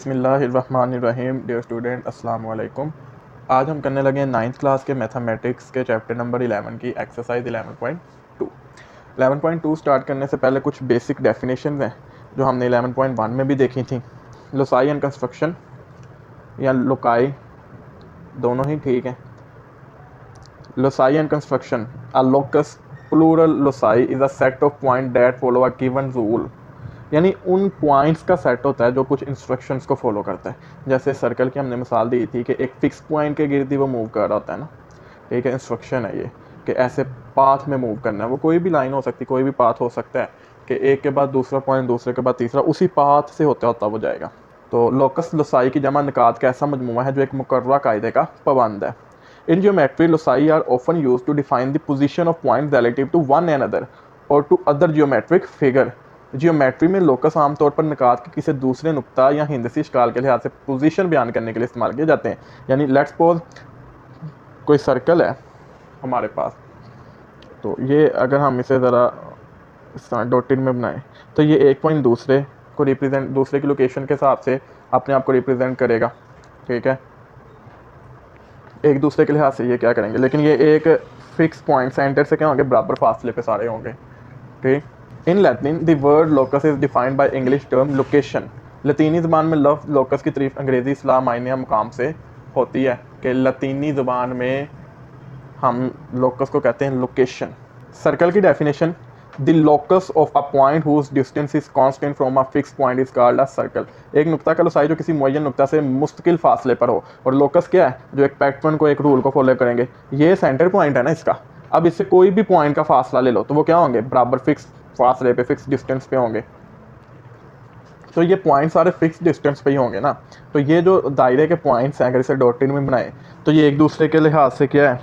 बिस्मिल्लाहिर्रहमानिर्रहीम। Dear student, अस्सलाम वालेकुम। आज हम करने लगे हैं 9th क्लास के मैथमेटिक्स के चैप्टर नंबर 11 की एक्सरसाइज 11.2। 11.2 स्टार्ट करने से पहले कुछ बेसिक डेफिनेशन हैं जो हमने 11.1 में भी देखी थी। लोसाई एंड कंस्ट्रक्शन या लोकाई दोनों ही ठीक हैं। Loci and construction, a locus plural loci is a set of point that follow a given rule, यानी उन पॉइंट्स का सेट होता है जो कुछ इंस्ट्रक्शंस को फॉलो करता है। जैसे सर्कल की हमने मिसाल दी थी कि एक फिक्स पॉइंट के गिर्द ही वो मूव कर रहा होता है ना, ठीक है। इंस्ट्रक्शन है ये कि ऐसे पाथ में मूव करना है। वो कोई भी लाइन हो सकती है, कोई भी पाथ हो सकता है कि एक के बाद दूसरा पॉइंट, दूसरे के बाद तीसरा, उसी पाथ से होता होता वो जाएगा। तो लोकस लोसाई की जमा निकात का ऐसा मजमूआ है जो एक मुकर्ररा कायदे का पाबंद है। In geometry loci are often use to define the position of point relative to one another और to other geometric figure. Geometry में लोकस आमतौर पर निकात के किसी दूसरे नुक्ता या हिंदसी शिकाल के लिहाज से पोजीशन बयान करने के लिए इस्तेमाल किए जाते हैं। यानी लेट्स सपोज कोई सर्कल है हमारे पास, तो ये अगर हम इसे ज़रा डॉटेड में बनाएं तो ये एक पॉइंट दूसरे को रिप्रेजेंट, दूसरे की लोकेशन के हिसाब से अपने आप को रिप्रेजेंट करेगा, ठीक है। एक दूसरे के लिहाज से ये क्या करेंगे, लेकिन ये एक फिक्स पॉइंट सेंटर से क्या होंगे, बराबर फासले पे सारे होंगे, ठीक। In Latin the word locus is defined by English term location. लतीनी ज़बान में लफ्ज़ लोकस की तारीफ अंग्रेज़ी इस्लाह मायने या मुकाम से होती है कि लतीनी ज़बान में हम लोकस को कहते हैं लोकेशन। सर्कल की definition, the locus of a point whose distance is constant from a fix point is called a circle. एक नुक्ता का लोसाई जो किसी मुअय्यन नुक्ता से मुस्तकिल फासले पर हो। और लोकस क्या है, जो एक पैटर्न को, एक रूल को फॉलो करेंगे। ये सेंटर पॉइंट है ना इसका। अब इससे कोई भी पॉइंट का फासला ले लो तो वो क्या होंगे, बराबर फिक्स फासले पे, फिक्स डिस्टेंस पे होंगे। तो ये पॉइंट सारे फिक्स डिस्टेंस पे ही होंगे ना। तो ये जो दायरे के पॉइंट्स हैं, अगर इसे डॉटेड में बनाए तो ये एक दूसरे के लिहाज से क्या है,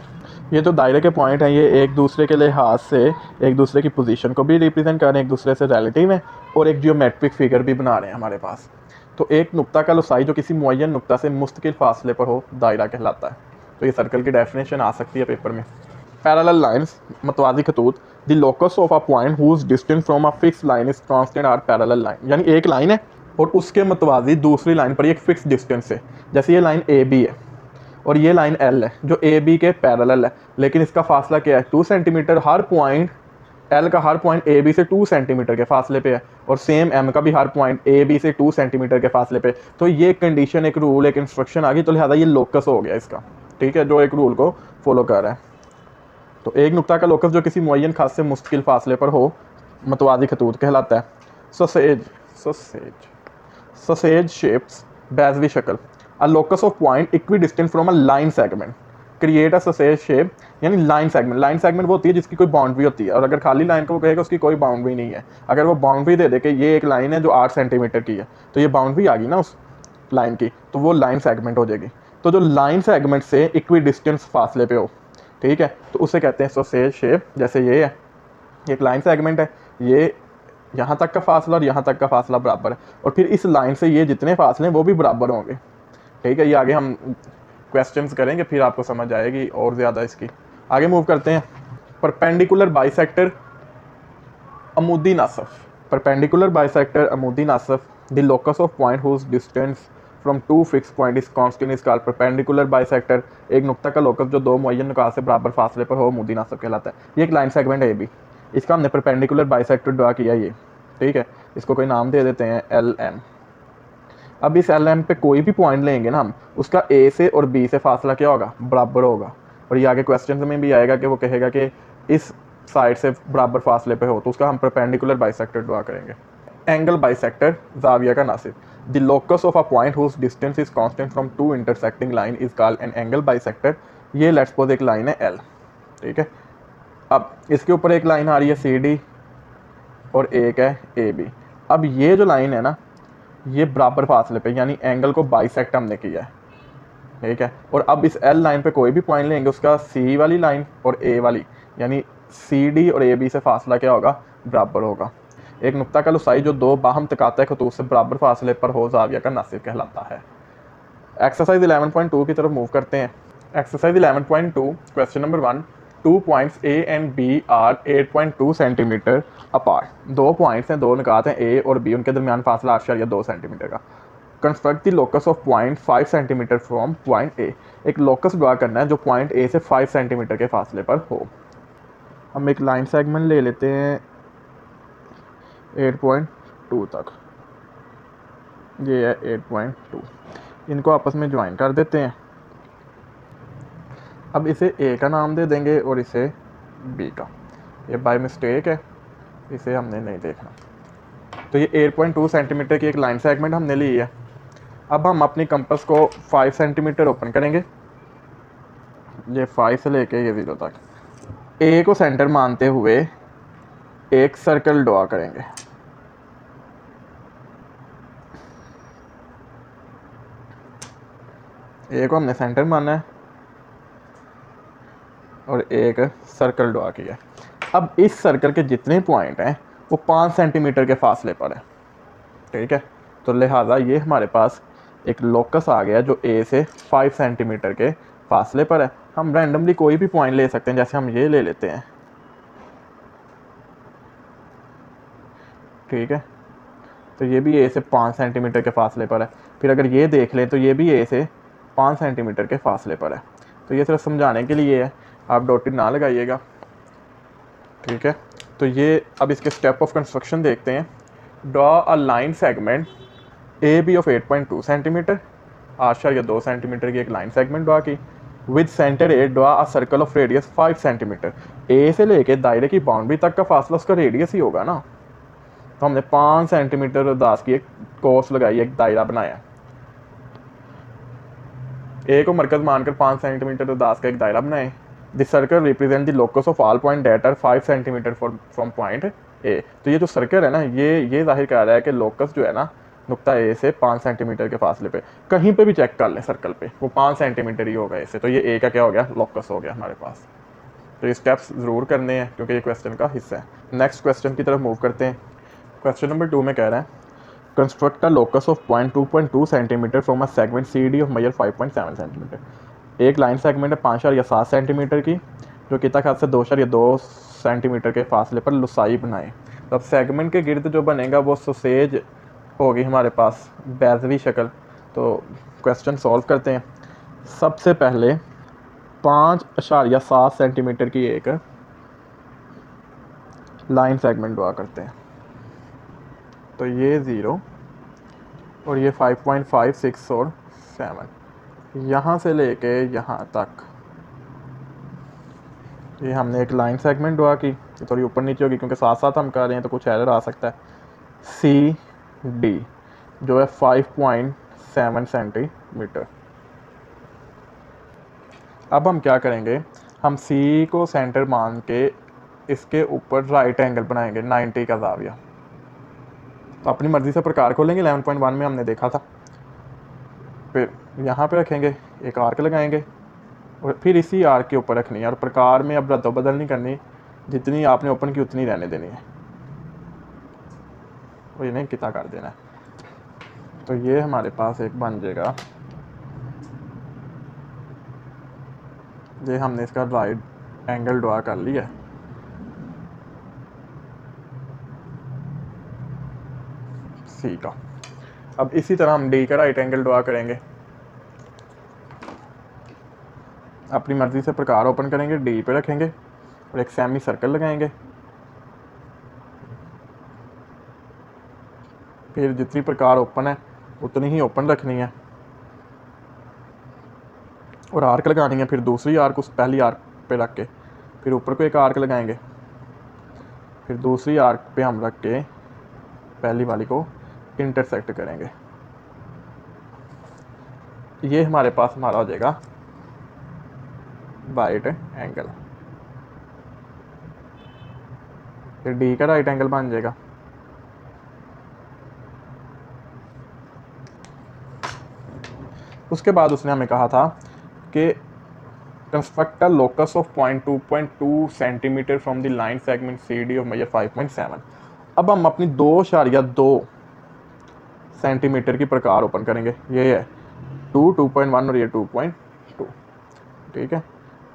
ये जो दायरे के पॉइंट हैं ये एक दूसरे के लिहाज से एक दूसरे की पोजीशन को भी रिप्रेजेंट कर रहे हैं, एक दूसरे से रिलेटिव हैं और एक जियोमेट्रिक फिगर भी बना रहे हैं हमारे पास। तो एक नुक्ता का लोसाई जो किसी मुअय्यन नुक्ता से मुस्तकिल फासले पर हो, दायरा कहलाता है। तो ये सर्कल की डेफिनेशन आ सकती है पेपर में। पैरेलल लाइंस, मतवाजी खतूत, the locus of a point whose distance from a fix line is constant are parallel line. यानी एक लाइन है और उसके मतवाजी दूसरी लाइन पर एक फिक्स डिस्टेंस है। जैसे ये लाइन ए बी है और ये लाइन एल है जो ए बी के पैरेलल है, लेकिन इसका फासला क्या है, 2 सेंटीमीटर। हर पॉइंट एल का हर पॉइंट ए बी से 2 सेंटीमीटर के फासले पे है और सेम एम का भी हर पॉइंट ए बी से 2 सेंटीमीटर के फासले पे। तो ये कंडीशन, एक रूल, एक इंस्ट्रक्शन आ गई, तो लिहाजा ये लोकस हो गया इसका, ठीक है, जो एक रूल को फॉलो कर रहा है। तो एक नुक्ता का लोकस जो किसी मुअय्यन खास से मुस्तकिल फासले पर हो, मतवाजी खतूत कहलाता है। सोसेज सोसेज सोसेज शेप्स, बैजवी शक्ल, अ locus of point equi distant from a line segment create a sausage shape. यानी लाइन सेगमेंट, लाइन सेगमेंट वो होती है जिसकी कोई बाउंड्री होती है, और अगर खाली लाइन को वो कहेगा उसकी कोई बाउंड्री नहीं है। अगर वो बाउंड्री दे दे कि ये एक लाइन है जो 8 सेंटीमीटर की है, तो ये बाउंड्री आ गई ना उस लाइन की, तो वो लाइन सेगमेंट हो जाएगी। तो जो लाइन सेगमेंट से इक्वी डिस्टेंस फासले पे हो, ठीक है, तो उसे कहते हैं सोसेज शेप। जैसे ये है, एक लाइन सेगमेंट है, ये यहाँ तक का फासला और यहाँ तक का फासला बराबर है, और फिर इस लाइन से ये जितने फासले हैं वो भी बराबर होंगे, ठीक है। ये आगे हम क्वेश्चंस करेंगे, फिर आपको समझ आएगी और ज़्यादा इसकी। आगे मूव करते हैं। परपेंडिकुलर बाइसेक्टर अमूदी नासफ, परपेंडिकुलर बाइसेक्टर अमूदी नासफ, the locus of point whose distance from 2 fix point is constant is called perpendicular bisector. एक नुक्ता का लोकस जो दो मुअय्यन नुकात से बराबर फासले पर हो, अमूदी नासफ कहलाता है। ये एक लाइन सेगमेंट है ये भी, इसका हमने परपेंडिकुलर बाइसेक्टर ड्रा किया ये, ठीक है। इसको कोई नाम दे देते हैं एल एम। अब इस एल एम पे कोई भी पॉइंट लेंगे ना हम, उसका ए से और बी से फासला क्या होगा, बराबर होगा। और ये आगे क्वेश्चन में भी आएगा कि वो कहेगा कि इस साइड से बराबर फासले पे हो, तो उसका हम परपेंडिकुलर बाइसेक्टर ड्रा करेंगे। एंगल बाइसेक्टर, जाविया का नासिब, the locus of a point whose distance is constant from 2 intersecting line is called an angle bisector. ये लेट्स सपोज एक लाइन है एल, ठीक है। अब इसके ऊपर एक लाइन आ रही है सी डी और एक है ए बी। अब ये जो लाइन है ना, ये बराबर फासले पे, यानी एंगल को बाइसेक्ट हमने किया है, ठीक है। और अब इस एल लाइन पे कोई भी पॉइंट लेंगे, उसका सी वाली लाइन और ए वाली, यानी सी डी और ए बी से फासला क्या होगा, बराबर होगा। एक नुक्ता का लोसाई जो दो बाहम तकाते खतूत से बराबर फासले पर हो, जाविया का नासिब कहलाता है। एक्सरसाइज 11.2 की तरफ मूव करते हैं। Exercise 11.2, question number 1, 2 points A and B are 8.2 centimetre apart. दो पॉइंट्स हैं, दो निकात हैं ए और बी, उनके दरमियान फासला 8.2 सेंटीमीटर का। Construct the locus of point 5 centimetre from point ए। एक लोकस ड्रा करना है जो पॉइंट ए से 5 सेंटीमीटर के फासले पर हो। हम एक लाइन सेगमेंट ले लेते हैं 8.2 तक, ये है 8.2, इनको आपस में ज्वाइन कर देते हैं। अब इसे ए का नाम दे देंगे और इसे बी का। ये बाय मिस्टेक है, इसे हमने नहीं देखना। तो ये 8.2 सेंटीमीटर की एक लाइन सेगमेंट हमने ली है। अब हम अपनी कंपास को 5 सेंटीमीटर ओपन करेंगे, ये 5 से लेके ये 0 तक। ए को सेंटर मानते हुए एक सर्कल ड्रॉ करेंगे। ए को हमने सेंटर माना है और एक सर्कल ड्रॉ किया। अब इस सर्कल के जितने पॉइंट हैं वो 5 सेंटीमीटर के फासले पर है, ठीक है। तो लिहाजा ये हमारे पास एक लोकस आ गया जो ए से 5 सेंटीमीटर के फासले पर है। हम रैंडमली कोई भी पॉइंट ले सकते हैं, जैसे हम ये ले लेते हैं, ठीक है। तो ये भी ए से 5 सेंटीमीटर के फासले पर है। फिर अगर ये देख लें तो ये भी ए से 5 सेंटीमीटर के फासले पर है। तो ये सिर्फ समझाने के लिए है, आप डॉटेड ना लगाइएगा, ठीक है। तो ये अब इसके स्टेप ऑफ कंस्ट्रक्शन देखते हैं। Draw a line segment A B of 8.2 centimetre, 8.2 centimetre की एक लाइन सेगमेंट ड्रॉ की। With centre A draw a circle of radius 5 centimetre. A से लेके दायरे की बाउंड्री तक का फासला उसका रेडियस ही होगा ना। तो हमने 5 सेंटीमीटर दास की एक कोर्स लगाई, एक दायरा बनाया। ए को मरकज मानकर 5 सेंटीमीटर दास का एक दायरा बनाए। This circle represent the locus of all point that are 5 centimetre from point A. तो ये जो सर्कल है ना, ये जाहिर कर रहा है कि लोकस जो है ना नुक्ता ए से 5 सेंटीमीटर के फासले पे, कहीं पे भी चेक कर लें सर्कल पे, वो 5 सेंटीमीटर ही होगा इससे। तो ये ए का क्या हो गया, लोकस हो गया हमारे पास। तो ये स्टेप्स ज़रूर करने हैं क्योंकि ये क्वेश्चन का हिस्सा है। नेक्स्ट क्वेश्चन की तरफ मूव करते हैं। क्वेश्चन नंबर 2 में कह रहा है construct a locus of point 2.2 centimetre from a segment C D of measure 5.7 centimetre. एक लाइन सेगमेंट है 5.7 सेंटीमीटर की, जो कि तक से 2.2 सेंटीमीटर के फासले पर लुसाई बनाए। तो अब सेगमेंट के गिर्द जो बनेगा वो सोसेज होगी हमारे पास, बैजवी शक्ल। तो क्वेश्चन सॉल्व करते हैं। सबसे पहले 5.7 सेंटीमीटर की एक लाइन सेगमेंट ड्रा करते हैं। तो ये 0 और ये 5.5, 6 और 7, यहाँ से लेके यहाँ तक ये हमने एक लाइन सेगमेंट ड्रा की। ये थोड़ी ऊपर नीचे होगी क्योंकि साथ साथ हम कर रहे हैं तो कुछ एरर आ सकता है। सी डी जो है 5.7 सेंटीमीटर। अब हम क्या करेंगे, हम सी को सेंटर मान के इसके ऊपर राइट एंगल बनाएंगे 90 का ज़ाविया। तो अपनी मर्ज़ी से प्रकार खोलेंगे, 11.1 में हमने देखा था। फिर यहाँ पे रखेंगे, एक आर्क लगाएंगे और फिर इसी आर्क के ऊपर रखनी है। और प्रकार में अब रद्दोबदल नहीं करनी, जितनी आपने ओपन की उतनी रहने देनी है, और इन्हें कितना कर देना है। तो ये हमारे पास एक बन जाएगा, ये हमने इसका राइट एंगल ड्रा कर लिया। सी का। अब इसी तरह हम डी का राइट एंगल ड्रा करेंगे। अपनी मर्ज़ी से प्रकार ओपन करेंगे, डी पे रखेंगे और एक सेमी सर्कल लगाएंगे। फिर जितनी प्रकार ओपन है उतनी ही ओपन रखनी है और आर्क लगानी है। फिर दूसरी आर्क उस पहली आर्क पे रख के फिर ऊपर को एक आर्क लगाएंगे। फिर दूसरी आर्क पे हम रख के पहली वाली को इंटरसेक्ट करेंगे। ये हमारे पास हमारा हो जाएगा राइट एंगल। फिर डी का राइट एंगल बन जाएगा। उसके बाद उसने हमें कहा था कि construct a locus of point 2.2 centimetre from the line segment C D of measure 5.7। अब हम अपनी 2.2 सेंटीमीटर की प्रकार ओपन करेंगे। ये है 2.1 और ये 2.2, ठीक है।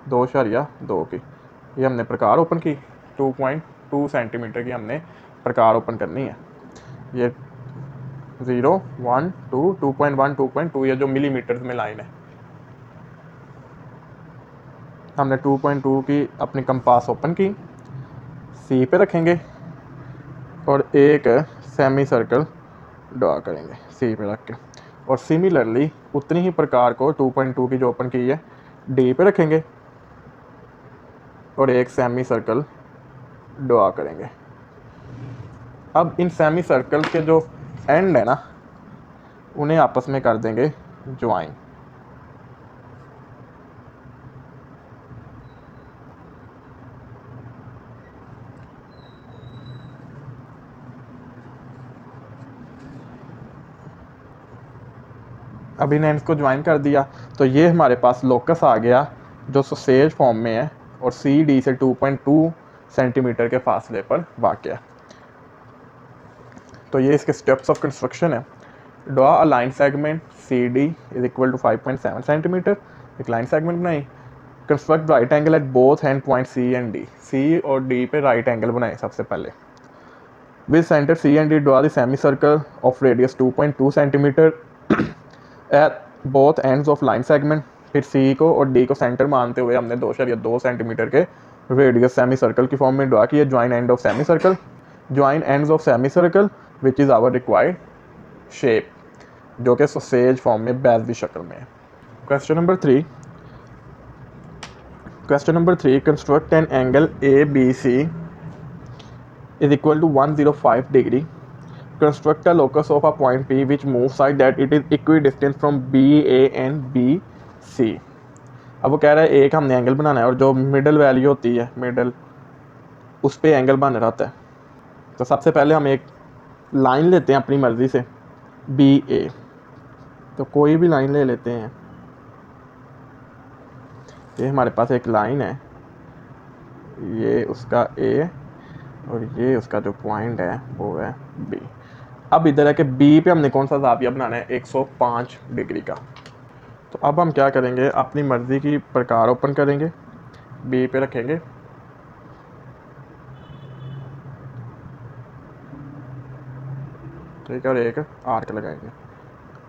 2.2 की ये हमने प्रकार ओपन की, 2.2 सेंटीमीटर की हमने प्रकार ओपन करनी है। ये 0 1 2 2.1 2.2, ये जो मिलीमीटर्स में लाइन है, हमने 2.2 की अपनी कंपास ओपन की, सी पे रखेंगे और एक सेमी सर्कल ड्रा करेंगे सी पे रख के, और सिमिलरली उतनी ही प्रकार को 2.2 की जो ओपन की है डी पे रखेंगे और एक सेमी सर्कल ड्रा करेंगे। अब इन सेमी सर्कल के जो एंड है ना, उन्हें आपस में कर देंगे ज्वाइन। अब इन एंड्स को ज्वाइन कर दिया तो ये हमारे पास लोकस आ गया जो सोसेज फॉर्म में है और सी डी से 2.2 सेंटीमीटर के फासले पर वाक़ है। तो ये इसके स्टेप्स ऑफ कंस्ट्रक्शन है। Draw a line segment C D is equal to 5.7 centimetre, एक लाइन सेगमेंट बनाई। Construct right angle at both end point C and D, C और डी पे राइट एंगल बनाए सबसे पहले। With centre C and D draw the semi circle of radius 2.2 centimetre at both ends of line segment. फिर C को और D को centre मानते हुए हमने 2.2 सेंटीमीटर के रेडियस सेमी सर्कल की फॉर्म में ड्रा किया। Join end of semi circle, join ends of semi circle which is our required shape, जो कि सोसेज फॉर्म में बैज की शक्ल में है। Question number 3, construct an angle A B C is equal to 105 degree. Construct a locus of a point P which moves such that it is equidistant from BA and BC. अब वो कह रहा है एक हमने एंगल बनाना है और जो मिडल वैल्यू होती है, मिडल उस पर एंगल बन रहा है। तो सबसे पहले हम एक लाइन लेते हैं अपनी मर्ज़ी से BA, तो कोई भी लाइन ले लेते हैं। ये हमारे पास एक लाइन है, ये उसका A और ये उसका जो पॉइंट है वो है B। अब इधर है कि B पे हमने कौन सा ज़ाविया बनाना है, 105 डिग्री का। तो अब हम क्या करेंगे, अपनी मर्ज़ी की प्रकार ओपन करेंगे, B पे रखेंगे, ठीक है, और एक आर्क लगाएंगे।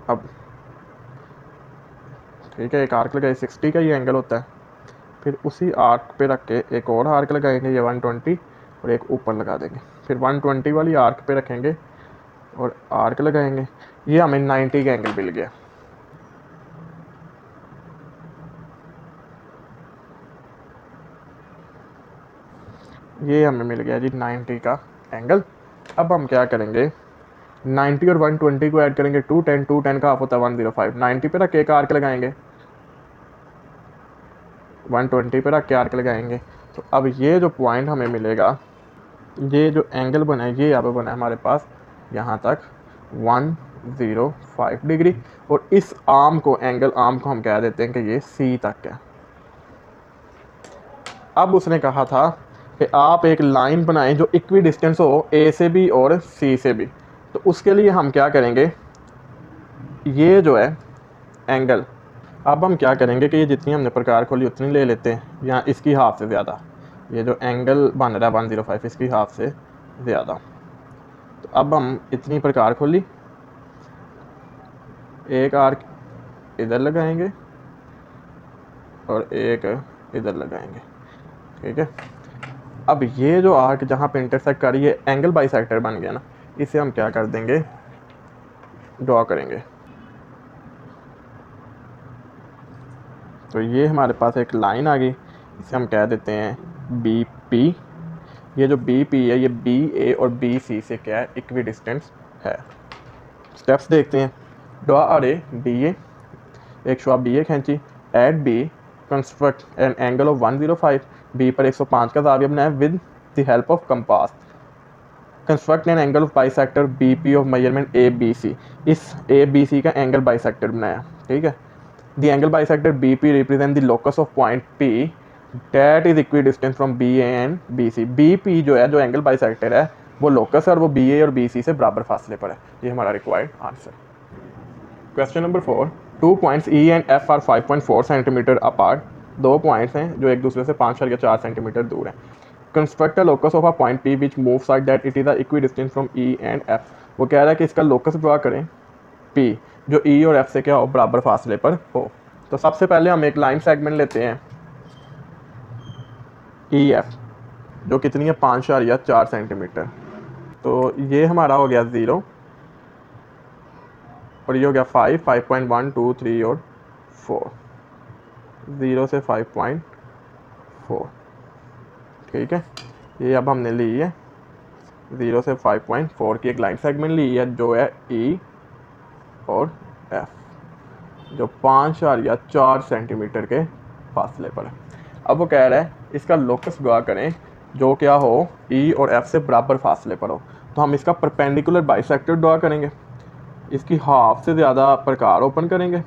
अब ठीक है, एक आर्क लगाए, 60 का ये एंगल होता है। फिर उसी आर्क पे रख के एक और आर्क लगाएंगे, ये 120, और एक ऊपर लगा देंगे। फिर 120 वाली आर्क पे रखेंगे और आर्क लगाएंगे। ये हमें 90 का एंगल मिल गया। ये हमें मिल गया जी 90 का एंगल। अब हम क्या करेंगे, 90 और 120 को ऐड करेंगे, 210, 210 का हाफ होता है 105। 90 पे रख के एक आर्क लगाएंगे, 120 पे रख के आर्क लगाएंगे। तो अब ये जो पॉइंट हमें मिलेगा, ये जो एंगल बना है ये यहाँ पे बना है हमारे पास यहाँ तक 105 डिग्री, और इस आर्म को, एंगल आर्म को हम कह देते हैं कि ये सी तक है। अब उसने कहा था कि आप एक लाइन बनाएं जो इक्वी डिस्टेंस हो ए से भी और सी से भी। तो उसके लिए हम क्या करेंगे, ये जो है एंगल, अब हम क्या करेंगे कि ये जितनी हमने प्रकार खोली उतनी ले लेते हैं, या इसकी हाफ से ज़्यादा। ये जो एंगल बन रहा है 105, इसकी हाफ से ज़्यादा। तो अब हम इतनी प्रकार खोली, एक आर्क इधर लगाएंगे और एक इधर लगाएंगे, ठीक है। अब ये जो आर्क जहाँ पे इंटरसेक्ट कर रही है, एंगल बाइसेक्टर बन गया ना, इसे हम क्या कर देंगे, ड्रॉ करेंगे। तो ये हमारे पास एक लाइन आ गई, इसे हम कह देते हैं बी पी। ये जो बी पी है ये बी ए और बी सी से क्या है, इक्वी डिस्टेंस है। स्टेप्स देखते हैं। ड्रॉ अ रे डी ए, एक शुआ बी ए खींची, at B construct an angle of 105, B पर 105 का ज़ाविया बनाया with the help of compass. Construct an angle of bisector B P of measurement A B C, इस ए बी सी का angle bisector बनाया, ठीक है। The angle bisector BP represent the locus of point P that is equidistant from BA and BC। BP जो है, जो angle bisector है, वो लोकस है और वो BA और BC से बराबर फासले पर है। ये हमारा required answer. Question number 4, 2 points E and F are 5.4 centimetre apart. दो पॉइंट्स हैं जो एक दूसरे से 5.4 सेंटीमीटर दूर हैं। Construct a locus of a point P which move such that it is equidistant from E and F। वो कह रहा है कि इसका लोकस ड्रा करें P, जो E और F से क्या हो, बराबर फासले पर हो। तो सबसे पहले हम एक लाइन सेगमेंट लेते हैं EF, जो कितनी है 5.4 सेंटीमीटर। तो ये हमारा हो गया 0, और ये हो गया 5, 5.1, 2, 3 और 4, 0 से 5.4। ठीक है, ये अब हमने ली है 0 से 5.4 की एक लाइन सेगमेंट ली है, जो है E और F, जो 5.4 सेंटीमीटर के फासले पर है। अब वो कह रहा है इसका लोकस ड्रा करें जो क्या हो E और F से बराबर फासले पर हो। तो हम इसका परपेंडिकुलर बाइसेक्टर ड्रा करेंगे, इसकी हाफ से ज़्यादा प्रकार ओपन करेंगे,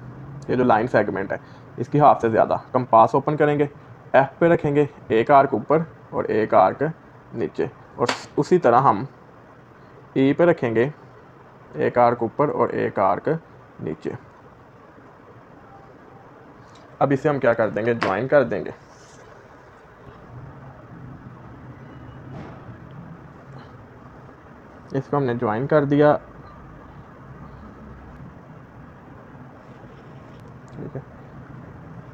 ये जो लाइन सेगमेंट है इसकी हाफ से ज़्यादा, कंपास ओपन करेंगे, F पे रखेंगे एक आर्क ऊपर और एक आर्क नीचे, और उसी तरह हम E पे रखेंगे एक आर्क ऊपर और एक आर्क नीचे। अब इसे हम क्या कर देंगे, ज्वाइन कर देंगे। इसको हमने ज्वाइन कर दिया। ठीक है,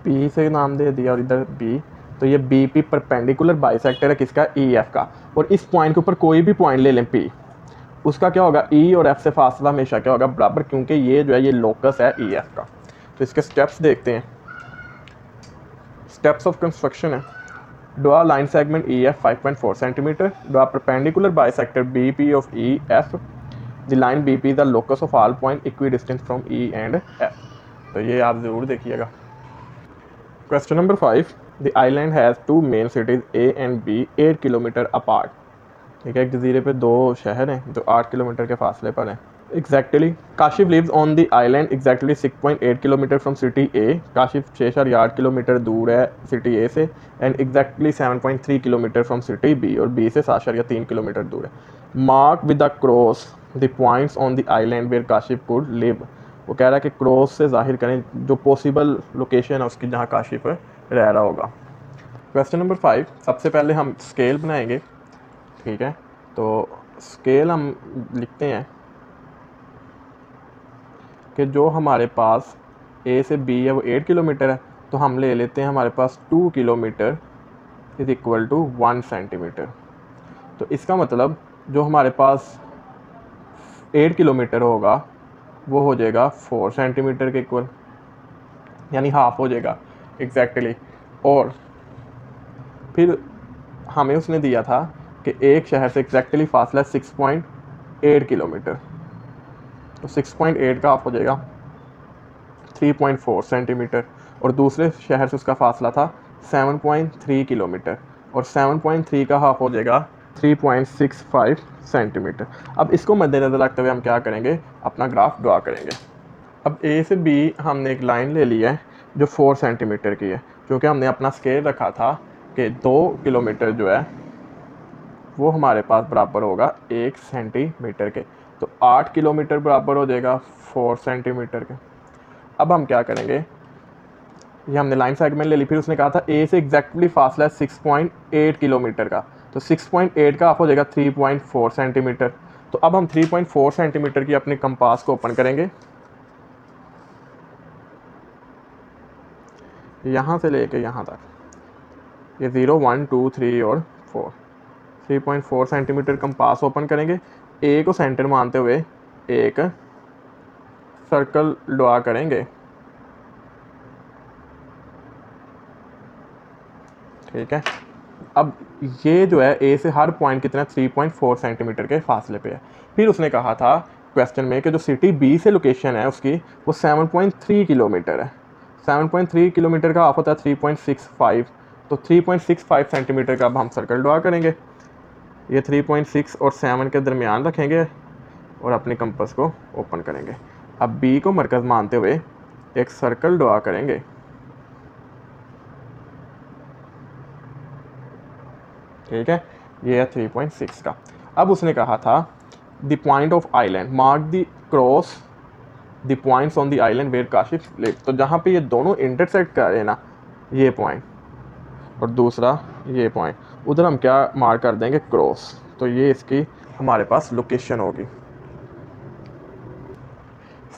P से नाम दे दिया और इधर B, तो ये BP परपेंडिकुलर बाइसेक्टर है किसका, EF का। और इस पॉइंट के ऊपर कोई भी पॉइंट ले लें P, उसका क्या होगा, E और F से फासला हमेशा क्या होगा, बराबर, क्योंकि ये जो है ये लोकस है EF का। तो इसके स्टेप्स देखते हैं। स्टेप्स ऑफ कंस्ट्रक्शन है, draw line segment EF 5.4 centimetre, draw perpendicular bisector BP of EF, the line BP is the locus of all point equidistant from E and F। तो ये आप ज़रूर देखिएगा। Question number 5, the island has two main cities A and B 8 kilometre apart. ठीक है, एक जजीरे पे दो शहर हैं जो 8 किलोमीटर के फासले पर हैं। Exactly Kashif lives on the island exactly 6.8 kilometre from city A. Kashif 6.8 kilometre दूर है सिटी ए से, and exactly 7.3 kilometre from city B, और बी से 7.3 किलोमीटर दूर है। Mark with the cross the points on the island where Kashif could live. वो कह रहा है कि क्रॉस से जाहिर करें जो पॉसिबल लोकेशन है उसकी जहाँ काशिफ रह रहा होगा। क्वेश्चन नंबर 5, सबसे पहले हम स्केल बनाएंगे। ठीक है, तो स्केल हम लिखते हैं कि जो हमारे पास A से B है वो 8 किलोमीटर है, तो हम ले लेते हैं हमारे पास 2 kilometre is equal to 1 centimetre. तो इसका मतलब जो हमारे पास 8 किलोमीटर होगा वो हो जाएगा 4 सेंटीमीटर के इक्वल, यानी हाफ हो जाएगा एग्जैक्टली। और फिर हमें उसने दिया था कि एक शहर से एग्जैक्टली फासला 6.8 किलोमीटर, तो 6.8 का हाफ हो जाएगा 3.4 सेंटीमीटर, और दूसरे शहर से उसका फासला था 7.3 किलोमीटर, और 7.3 का हाफ हो जाएगा 3.65 सेंटीमीटर। अब इसको मद्देनज़र रखते हुए हम क्या करेंगे, अपना ग्राफ ड्रा करेंगे। अब A से B हमने एक लाइन ले ली है जो 4 सेंटीमीटर की है, क्योंकि हमने अपना स्केल रखा था कि 2 किलोमीटर जो है वो हमारे पास बराबर होगा 1 सेंटीमीटर के, तो 8 किलोमीटर बराबर हो जाएगा 4 सेंटीमीटर के। अब हम क्या करेंगे, ये हमने लाइन सेगमेंट ले ली, फिर उसने कहा था A से एग्जैक्टली फासला है 6.8 किलोमीटर का, तो 6.8 का आप हो जाएगा 3.4 सेंटीमीटर। तो अब हम 3.4 सेंटीमीटर की अपने कंपास को ओपन करेंगे, यहाँ से लेके यहाँ तक, ये 0, 1, 2, 3 और 4, 3.4 सेंटीमीटर कंपास ओपन करेंगे। A को सेंटर मानते हुए एक सर्कल ड्रा करेंगे। ठीक है, अब ये जो है A से हर पॉइंट कितना 3.4 सेंटीमीटर के फासले पे है। फिर उसने कहा था क्वेश्चन में कि जो सिटी B से लोकेशन है उसकी वो 7.3 किलोमीटर है। 7.3 किलोमीटर का हाफ होता है 3.65, तो 3.65 सेंटीमीटर का अब हम सर्कल ड्रा करेंगे। ये 3.6 और 7 के दरमियान रखेंगे और अपने कंपास को ओपन करेंगे। अब B को मरकज़ मानते हुए एक सर्कल ड्रा करेंगे। ठीक है, ये है 3.6 का। अब उसने कहा था the point of island mark the cross the points on the island where Kashif live. तो जहाँ पे ये दोनों इंटरसेक्ट कर रहे हैं ना, ये पॉइंट और दूसरा ये पॉइंट, उधर हम क्या मार्क कर देंगे, क्रॉस। तो ये इसकी हमारे पास लोकेशन होगी।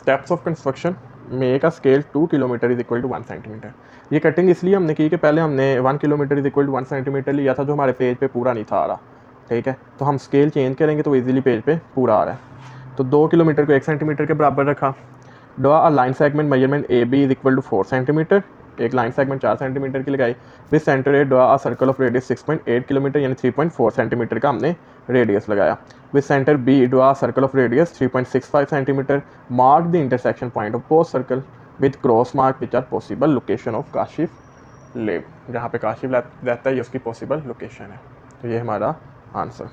Steps of construction make a scale 2 kilometre is equal to 1 centimetre. ये कटिंग इसलिए हमने की कि पहले हमने 1 kilometre is equal to 1 centimetre लिया था, जो हमारे पेज पे पूरा नहीं था आ रहा। ठीक है, तो हम स्केल चेंज करेंगे तो इजीली पेज पे पूरा आ रहा है। तो 2 किलोमीटर को 1 सेंटीमीटर के बराबर रखा। Draw a line segment measurement A B is equal to 4 centimetre. एक लाइन सेगमेंट 4 सेंटीमीटर की लगाई। With centre A draw a circle of radius 6.8 kilometre यानी 3.4 सेंटीमीटर का हमने रेडियस लगाया। With centre B draw a circle of radius 3.65 centimetre. Mark the intersection point of both circle with cross mark which are possible location of Kashif lab. जहाँ पे काशिफ रहता है ये उसकी पॉसिबल लोकेशन है। तो ये हमारा आंसर।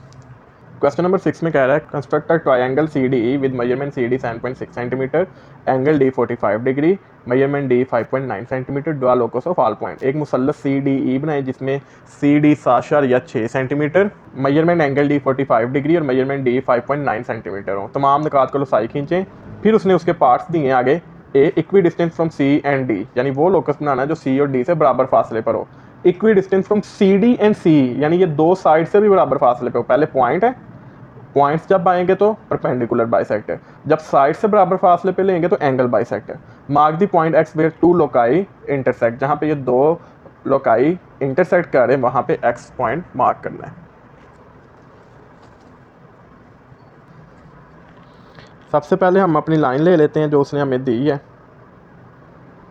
क्वेश्चन नंबर 6 में कह रहा है construct a triangle C D E with measurement C D 7.6 centimetre, angle D 45 degree, measurement D 5.9 centimetre, draw locus of all point. एक मुसल्लस सी डी ई बनाए जिसमें सी डी 7 या 6 centimetre, measurement angle D 45 degree और मेजरमेंट डी 5.9 सेंटीमीटर हो। तमाम निकात को loci खींचें। फिर उसने उसके पार्ट्स दिए आगे a equidistance from C and D, यानी वो लोकस बनाना है जो सी और डी से बराबर फासले पर हो। Equidistance from C D and C, यानी ये दो साइड से भी बराबर फासले पे हो। पहले पॉइंट है, पॉइंट्स जब आएंगे तो परपेंडिकुलर बाइसेक्टर, जब साइड से बराबर फासले पे लेंगे तो angle bisector. Mark the point X where two loci intersect, जहाँ पे ये दो लोकाई इंटरसेक्ट कर रहे हैं वहाँ पे एक्स पॉइंट मार्क करना है। सबसे पहले हम अपनी लाइन ले लेते हैं जो उसने हमें दी है,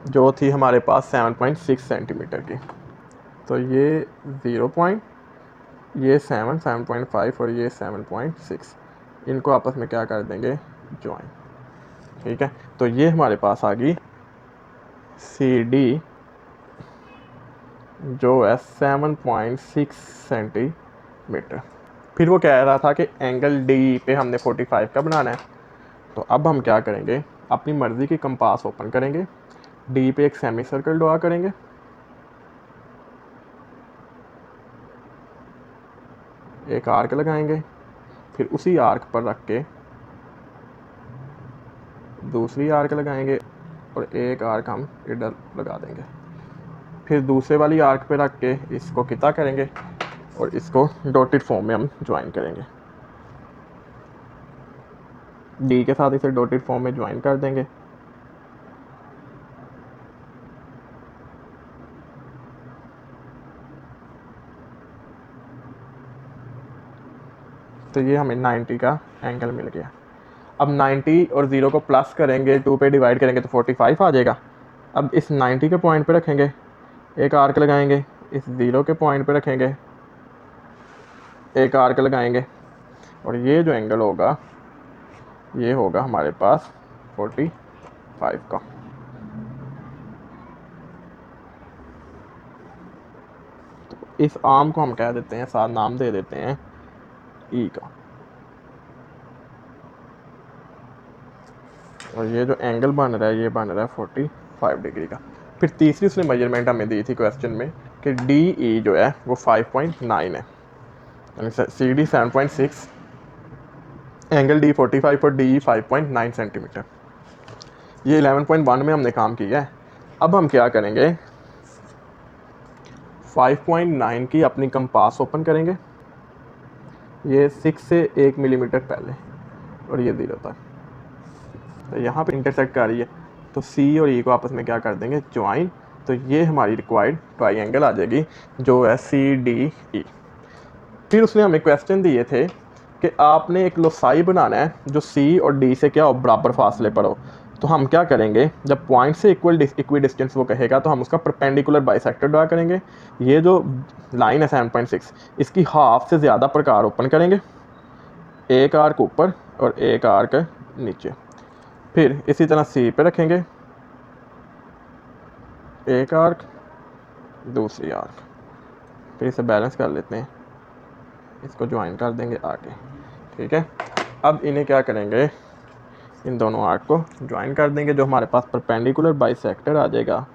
जो थी हमारे पास 7.6 सेंटीमीटर की। तो ये 0 पॉइंट, ये 7.5 और ये 7.6, इनको आपस में क्या कर देंगे, ज्वाइन। ठीक है, तो ये हमारे पास आ गई सी डी जो है 7.6 सेंटीमीटर। फिर वो कह रहा था कि एंगल डी पे हमने 45 का बनाना है। तो अब हम क्या करेंगे, अपनी मर्ज़ी की कंपास ओपन करेंगे, डी पे एक सेमी सर्कल ड्रा करेंगे, एक आर्क लगाएंगे, फिर उसी आर्क पर रख के दूसरी आर्क लगाएंगे और एक आर्क हम इधर लगा देंगे। फिर दूसरे वाली आर्क पे रख के इसको कितना करेंगे और इसको डॉटेड फॉर्म में हम ज्वाइन करेंगे। डी के साथ इसे डॉटेड फॉर्म में ज्वाइन कर देंगे। तो ये हमें 90 का एंगल मिल गया। अब 90 और 0 को प्लस करेंगे, 2 पे डिवाइड करेंगे तो 45 आ जाएगा। अब इस 90 के पॉइंट पे रखेंगे, एक आर्क लगाएंगे, इस 0 के पॉइंट पे रखेंगे, एक आर्क लगाएंगे, और ये जो एंगल होगा ये होगा हमारे पास 45 का। तो इस आर्म को हम कह देते हैं, साथ नाम दे देते हैं ई का। और ये जो एंगल बन रहा है ये बन रहा है 45 डिग्री का। फिर तीसरी उसने मेजरमेंट हमें दी थी क्वेश्चन में कि डी ई जो है वो 5.9 है, यानी सी डी 7.6, एंगल डी 45 और डी 5.9 सेंटीमीटर। ये 11.1 में हमने काम किया है। अब हम क्या करेंगे, 5.9 की अपनी कंपास ओपन करेंगे, ये 6 से 1 मिलीमीटर पहले और ये 0 तक। तो यहाँ पे इंटरसेक्ट कर रही है, तो सी और ई को आपस में क्या कर देंगे, ज्वाइन। तो ये हमारी रिक्वायर्ड ट्रायंगल आ जाएगी जो है सी डी ई। फिर उसने हमें क्वेश्चन दिए थे कि आपने एक लोसाई बनाना है जो सी और डी से क्या हो, बराबर फासले पर हो। तो हम क्या करेंगे, जब पॉइंट से इक्वी डिस्टेंस वो कहेगा तो हम उसका परपेंडिकुलर बाइसेक्टर ड्रा करेंगे। ये जो लाइन है 7.6, इसकी हाफ से ज़्यादा प्रकार ओपन करेंगे, एक आर्क ऊपर और एक आर्क नीचे। फिर इसी तरह सी पे रखेंगे, एक आर्क, दूसरी आर्क, फिर इसे बैलेंस कर लेते हैं, इसको ज्वाइन कर देंगे आगे। ठीक है, अब इन्हें क्या करेंगे, इन दोनों आर्क को ज्वाइन कर देंगे, जो हमारे पास परपेंडिकुलर बाइसेक्टर आ जाएगा।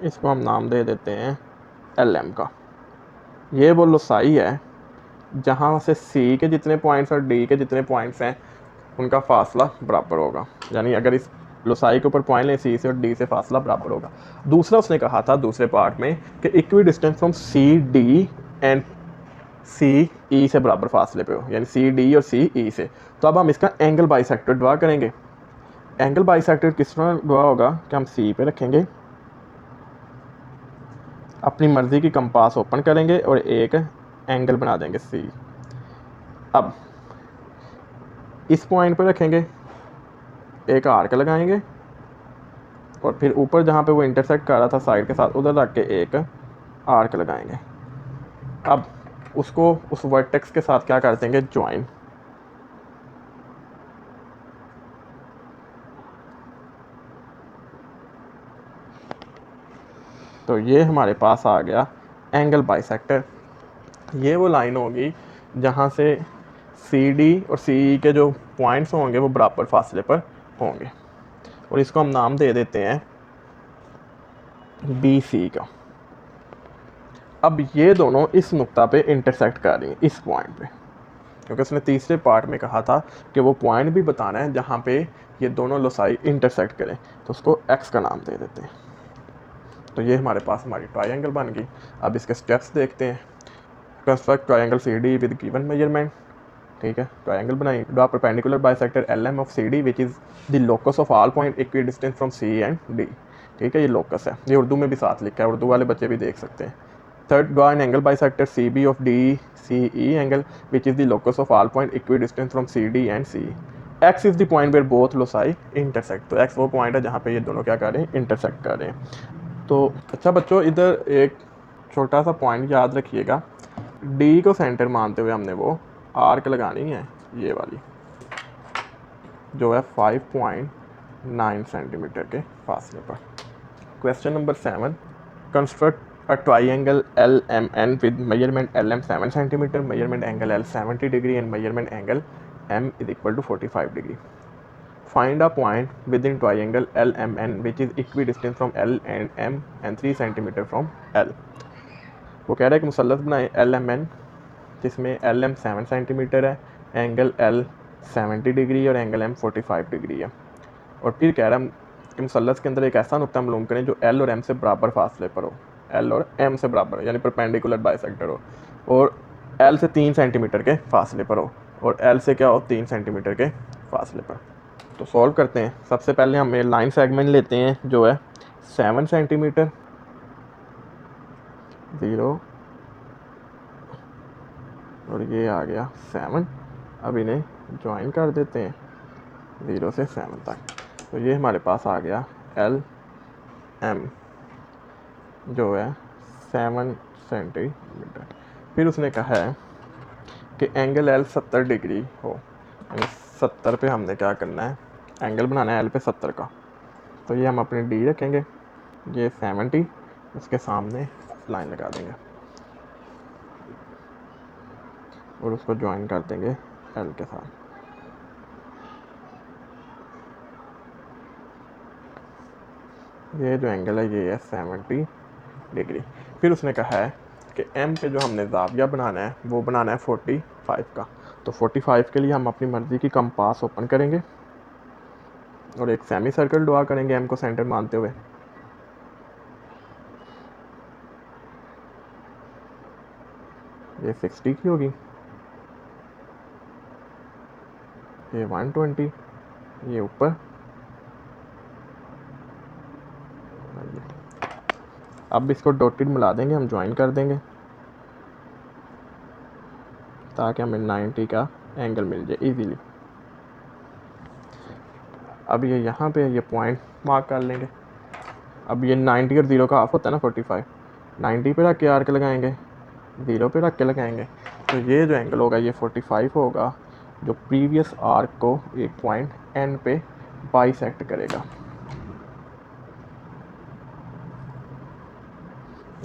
इसको हम नाम दे देते हैं LM का। ये वो लोसाई है जहाँ से सी के जितने पॉइंट्स और डी के जितने पॉइंट्स हैं उनका फासला बराबर होगा। यानी अगर इस लोसाई के ऊपर पॉइंट लें, सी से और डी से फासला बराबर होगा। दूसरा उसने कहा था दूसरे पार्ट में कि equidistance from C D and C E से बराबर फासले पे हो, यानी सी डी और सी ई से। तो अब हम इसका एंगल बाइसेक्टर ड्रा करेंगे। एंगल बाइसेक्टर किस तरह ड्रा होगा कि हम सी पे रखेंगे, अपनी मर्ज़ी की कंपास ओपन करेंगे और एक एंगल बना देंगे सी। अब इस पॉइंट पे रखेंगे, एक आर्क लगाएंगे और फिर ऊपर जहाँ पे वो इंटरसेक्ट कर रहा था साइड के साथ, उधर रख के एक आर्क लगाएंगे। अब उसको उस वर्टेक्स के साथ क्या कर देंगे, ज्वाइन। तो ये हमारे पास आ गया एंगल बाइसेक्टर। ये वो लाइन होगी जहाँ से सी डी और सी ई के जो पॉइंट्स होंगे वो बराबर फासले पर होंगे, और इसको हम नाम दे देते हैं बी सी का। अब ये दोनों इस नुक्ता पे इंटरसेक्ट कर रही हैं, इस पॉइंट पे, क्योंकि उसने तीसरे पार्ट में कहा था कि वो पॉइंट भी बताना है जहाँ पे ये दोनों लोसाई इंटरसेक्ट करें, तो उसको एक्स का नाम दे देते हैं। तो ये हमारे पास हमारी ट्रायंगल बन गई। अब इसके स्टेप्स देखते हैं। Construct triangle C D with given measurement. ठीक है, ट्रायंगल बनाई। Draw perpendicular bisector L M of C D which is the locus of all point equidistance from C and D. ठीक है, ये लोकस है, ये उर्दू में भी साथ लिखा है, उर्दू वाले बच्चे भी देख सकते हैं। Third, draw an angle bisector C B of D C E angle which is the locus of all point equidistance from C D and C. X is the point where both loci intersect. तो X वो point है जहाँ पे ये दोनों क्या कर रहे हैं, इंटरसेक्ट कर रहे हैं। तो अच्छा बच्चों, इधर एक छोटा सा पॉइंट याद रखिएगा, डी को सेंटर मानते हुए हमने वो आर्क लगानी है, ये वाली जो है 5.9 सेंटीमीटर के फासले पर। Question number 7, construct a triangle L M N with measurement L M 7 centimetre, measurement angle L 70 degree and measurement angle M is equal to 45 degree. Find a point within triangle LMN which is equidistant from L and M and 3 cm from L। वो कह रहा है कि मुसल्लस बनाए LMN जिसमें LM 7 centimetre है, angle L 70 degree और angle M 45 degree है। और फिर कह रहा है कि मुसल्लस के अंदर एक ऐसा नुक्ता मालूम करें जो L और M से बराबर फासले पर हो, L और M से बराबर यानी परपेंडिकुलर बाइसेक्टर हो, और L से 3 सेंटीमीटर के फासले पर हो, और L से क्या हो, 3 सेंटीमीटर के फासले पर। तो सॉल्व करते हैं। सबसे पहले हम लाइन सेगमेंट लेते हैं जो है 7 सेंटीमीटर, 0 और ये आ गया 7। अब इन्हें ज्वाइन कर देते हैं 0 से 7 तक। तो ये हमारे पास आ गया एल एम जो है 7 सेंटीमीटर। फिर उसने कहा है कि एंगल एल 70 डिग्री हो, यानी 70 पे हमने क्या करना है, एंगल बनाना है एल पे 70 का। तो ये हम अपनी डी रखेंगे, ये 70, उसके सामने लाइन लगा देंगे और उसको ज्वाइन कर देंगे एल के साथ। ये जो एंगल है ये है 70 डिग्री। फिर उसने कहा है कि एम पे जो हमने ज़ाविया बनाना है वो बनाना है 45 का। तो 45 के लिए हम अपनी मर्ज़ी की कंपास ओपन करेंगे और एक सेमी सर्कल ड्रा करेंगे एम को सेंटर मानते हुए। ये 60 की होगी, ये 120, ये ऊपर। अब इसको डॉटेड मिला देंगे, हम ज्वाइन कर देंगे ताकि हमें 90 का एंगल मिल जाए इजीली। अब ये यहाँ पे ये पॉइंट मार्क कर लेंगे। अब ये 90 और 0 का हाफ होता है ना 45, 90 पे रख के आर्क लगाएंगे, 0 पे रख के लगाएंगे। तो ये जो एंगल होगा ये 45 होगा, जो प्रीवियस आर्क को एक पॉइंट एन पे बाइसेक्ट करेगा।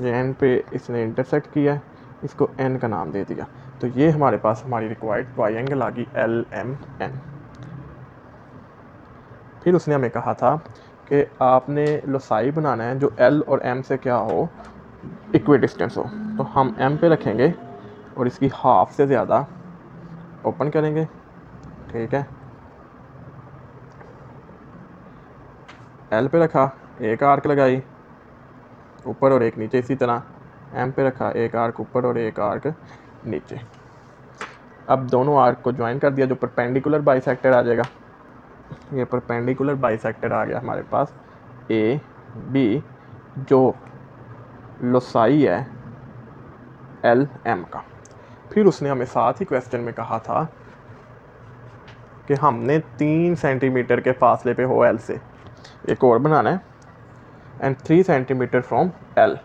ये एन पे इसने इंटरसेक्ट किया, इसको एन का नाम दे दिया। तो ये हमारे पास हमारी रिक्वायर्ड ट्रायंगल आ गई एल एम एन। फिर उसने हमें कहा था कि आपने लोसाई बनाना है जो एल और एम से क्या हो, इक्वी डिस्टेंस हो। तो हम एम पे रखेंगे और इसकी हाफ से ज़्यादा ओपन करेंगे। ठीक है, एल पे रखा, एक आर्क लगाई ऊपर और एक नीचे, इसी तरह एम पे रखा, एक आर्क ऊपर और एक आर्क नीचे। अब दोनों आर्क को ज्वाइन कर दिया, जो परपेंडिकुलर बाइसेक्टर आ जाएगा। ये परपेंडिकुलर बाइसेक्टर आ गया हमारे पास ए बी, जो लोसाई है एल एम का। फिर उसने हमें साथ ही क्वेश्चन में कहा था कि हमने 3 सेंटीमीटर के फासले पे हो एल से एक और बनाना है, and 3 centimetre from L,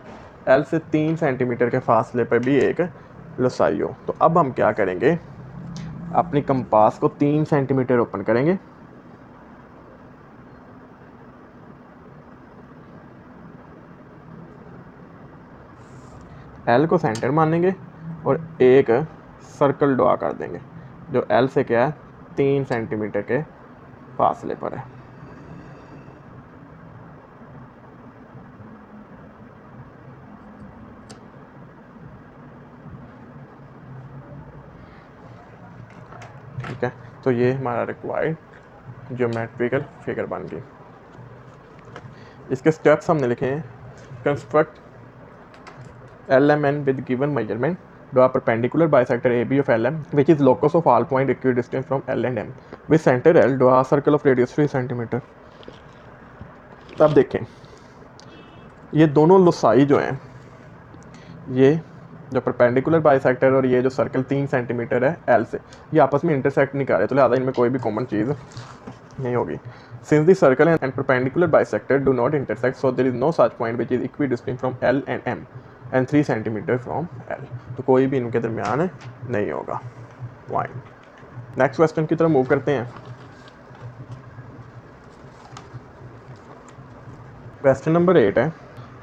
L से 3 सेंटीमीटर के फासले पे भी एक लोसाई हो। तो अब हम क्या करेंगे, अपनी कंपास को 3 सेंटीमीटर ओपन करेंगे, एल को सेंटर मानेंगे और एक सर्कल ड्रा कर देंगे जो एल से क्या है 3 सेंटीमीटर के फासले पर है। ठीक है, तो ये हमारा रिक्वायर्ड ज्योमेट्रिकल फिगर बन गई। इसके स्टेप्स हमने लिखे हैं, construct LMN with given measurement, draw perpendicular bisector AB of LM which is locus of all point equidistant from L and M with center L, draw a circle of radius 3 centimetre. अब देखें ये दोनों loci जो हैं, ये जो perpendicular bisector और ये जो सर्कल 3 सेंटीमीटर है एल से, ये आपस में इंटरसेक्ट नहीं कर रहे, तो लिहाजा इनमें कोई भी कॉमन चीज़ नहीं होगी। Since the circle and perpendicular bisector do not intersect, so there is no such point which is equidistant from L and M and 3 centimetre from L, तो कोई भी इनके दरमियान नहीं होगा पॉइंट। नेक्स्ट क्वेश्चन की तरफ मूव करते हैं। क्वेश्चन नंबर 8 है,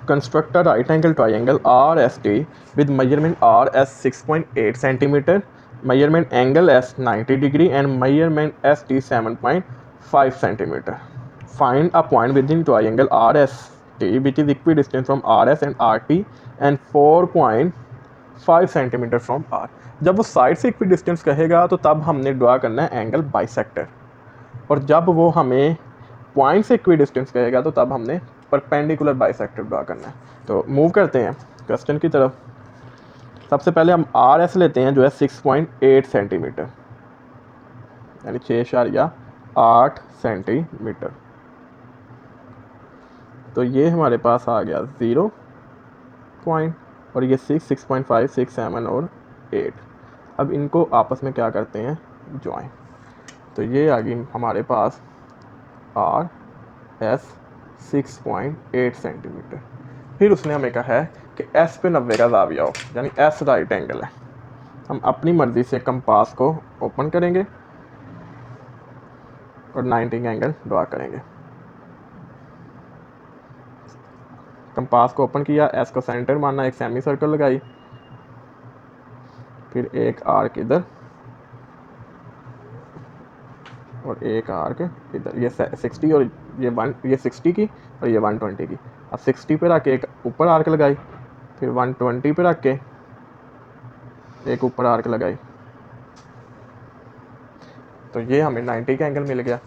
construct a right angle triangle R S T with measurement R S 6.8 centimetre, measurement angle S 90 degree and measurement S T 7.5 centimetre. Find a point within triangle R S T which is equidistant from R S and R T and 4.5 centimetre from R. जब वो side से equidistance कहेगा तो तब हमने draw करना है angle bisector, और जब वो हमें पॉइंट से इक्विडिस्टेंस कहेगा तो तब हमने परपेंडिकुलर बाइसेक्टर ड्रा करना है। तो मूव करते हैं क्वेश्चन की तरफ। सबसे पहले हम आर एस लेते हैं जो है 6.8 सेंटीमीटर, यानी 6.8 सेंटीमीटर। तो ये हमारे पास आ गया 0 पॉइंट, और ये 6.5 6 7 और 8। अब इनको आपस में क्या करते हैं, ज्वाइन। तो ये आ गई हमारे पास आर एस 6.8 सेंटीमीटर। फिर उसने हमें कहा है कि एस पे 90 का ज़ाविया हो, यानी एस राइट एंगल है। हम अपनी मर्ज़ी से कंपास को ओपन करेंगे और 90 एंगल ड्रा करेंगे। कंपास को ओपन किया, एस को सेंटर माना, एक सेमी सर्कल लगाई, फिर एक आर्क इधर और एक आर्क इधर। ये 60 और ये 60 की और ये 120 की। अब 60 पे रख के एक ऊपर आर्क लगाई, फिर 120 पे रख के एक ऊपर आर्क लगाई, तो ये हमें 90 का एंगल मिल गया।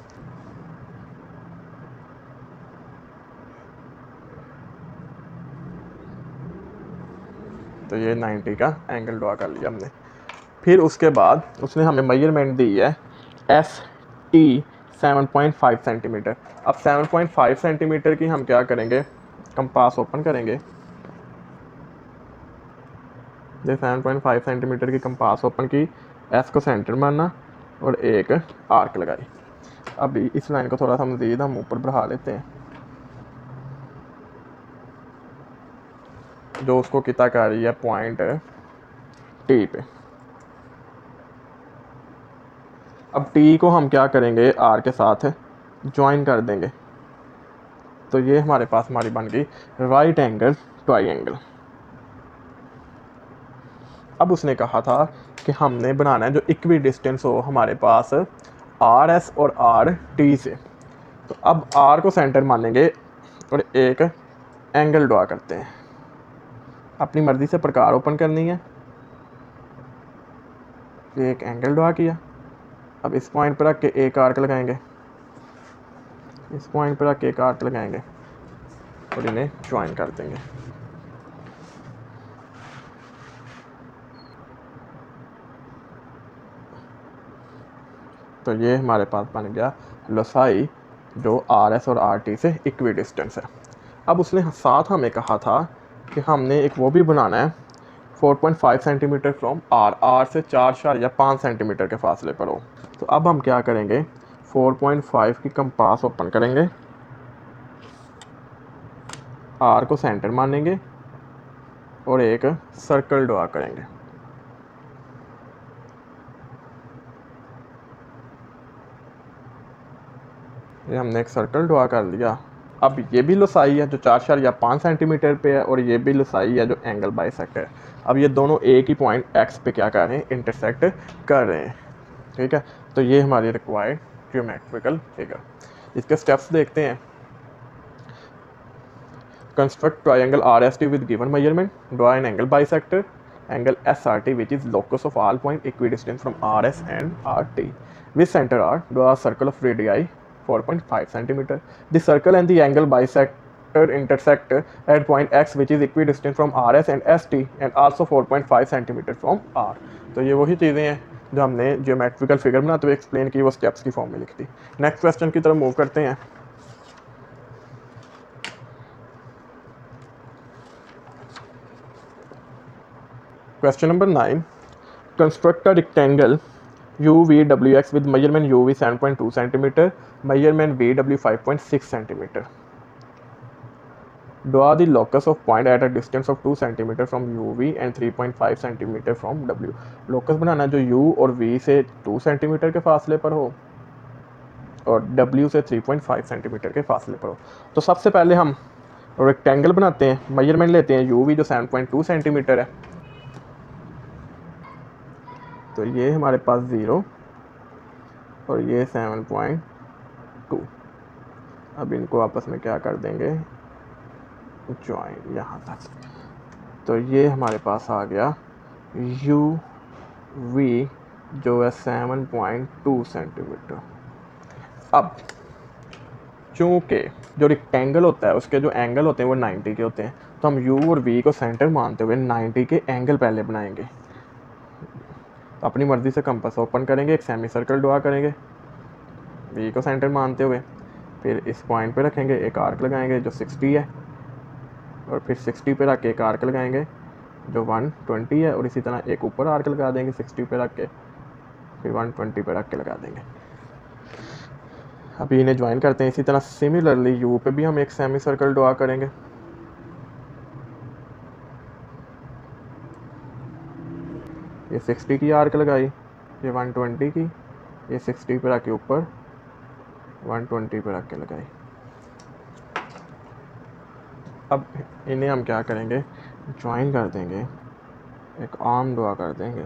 तो ये 90 का एंगल ड्रा कर लिया हमने। फिर उसके बाद उसने हमें मेजरमेंट दी है एस टी 7.5 सेंटीमीटर। अब 7.5 सेंटीमीटर की हम क्या करेंगे, कंपास ओपन करेंगे, ये 7.5 सेंटीमीटर की कंपास ओपन की, एस को सेंटर माना और एक आर्क लगाई। अब इस लाइन को थोड़ा सा मज़ीद हम ऊपर बढ़ा लेते हैं, जो उसको कितना कर रही है पॉइंट टी पे। अब टी को हम क्या करेंगे, आर के साथ ज्वाइन कर देंगे। तो ये हमारे पास हमारी बन गई राइट एंगल ट्राइंगल। अब उसने कहा था कि हमने बनाना है जो इक्वी डिस्टेंस हो हमारे पास आर एस और आर टी से। तो अब आर को सेंटर मानेंगे और एक एंगल ड्रा करते हैं। अपनी मर्ज़ी से प्रकार ओपन करनी है, एक एंगल ड्रा किया। अब इस पॉइंट पर रख के एक आर्क लगाएंगे, इस पॉइंट पर आके एक आर्क लगाएंगे और इन्हें ज्वाइन कर देंगे। तो ये हमारे पास बन गया लोसाई जो आर एस और आर टी से इक्वी डिस्टेंस है। अब उसने साथ हमें कहा था कि हमने एक वो भी बनाना है 4.5 सेंटीमीटर फ्रॉम आर से 4 या 5 सेंटीमीटर के फासले पर हो। तो अब हम क्या करेंगे, 4.5 की कंपास ओपन करेंगे, आर को सेंटर मानेंगे और एक सर्कल ड्रा करेंगे। ये हमने एक सर्कल ड्रा कर लिया। अब ये भी लोसाई है जो 4 या 5 सेंटीमीटर पे है और ये भी लोसाई है जो एंगल बाइसेक्ट है। अब ये दोनों एक ही पॉइंट एक्स पे क्या कर रहे हैं, इंटरसेक्ट कर रहे हैं। ठीक है, तो ये हमारी रिक्वायर्ड ज्योमेट्रिकल फिगर। इसके स्टेप्स देखते हैं। Construct triangle RST with given measurement, draw an angle bisector, angle SRT which is locus of all point equidistant from RS and RT. With center R, draw a circle of radii 4.5 cm. The circle and the angle bisector intersect at point X which is equidistant from RS and ST and also 4.5 cm from R. तो ये वही चीज़ें हैं जो हमने geometrical figure बनाते हुए explain की, वो स्टेप्स की फॉर्म में लिखी थी। नेक्स्ट क्वेश्चन की तरफ मूव करते हैं। Question number 9. Construct a rectangle UVWX with measurement UV 7.2 cm, measurement VW 5.6 cm. Draw the locus of point at a distance of 2 cm from UV and 3.5 cm from W. Locus बनाना जो U और V से 2 cm के फासले पर हो और W से 3.5 cm के फासले पर हो। तो सबसे पहले हम रेक्टेंगल बनाते हैं, मेजरमेंट लेते हैं UV जो 7.2 cm है। तो ये हमारे पास 0 और ये 7.2। अब इनको आपस में क्या कर देंगे, ज्वाइन यहाँ तक। तो ये हमारे पास आ गया यू वी जो है 7.2 सेंटीमीटर। अब चूँकि जो रेक्टेंगल होता है उसके जो एंगल होते हैं वो 90 के होते हैं, तो हम यू और वी को सेंटर मानते हुए 90 के एंगल पहले बनाएंगे। तो अपनी मर्ज़ी से कंपास ओपन करेंगे, एक सेमी सर्कल ड्रा करेंगे वी को सेंटर मानते हुए, फिर इस पॉइंट पे रखेंगे, एक आर्क लगाएंगे जो 60 है और फिर 60 पे रख के एक आर्क लगाएंगे जो 120 है और इसी तरह एक ऊपर आर्क लगा देंगे 60 पे रख के, फिर 120 पे रख के लगा देंगे। अभी इन्हें ज्वाइन करते हैं। इसी तरह सिमिलरली यू पे भी हम एक सेमी सर्कल ड्रा करेंगे। ये 60 की आर्क लगाई, ये 120 की, ये 60 पे रख के ऊपर 120 पे रख के लगाई। अब इन्हें हम क्या करेंगे, ज्वाइन कर देंगे, एक आर्म ड्रा कर देंगे।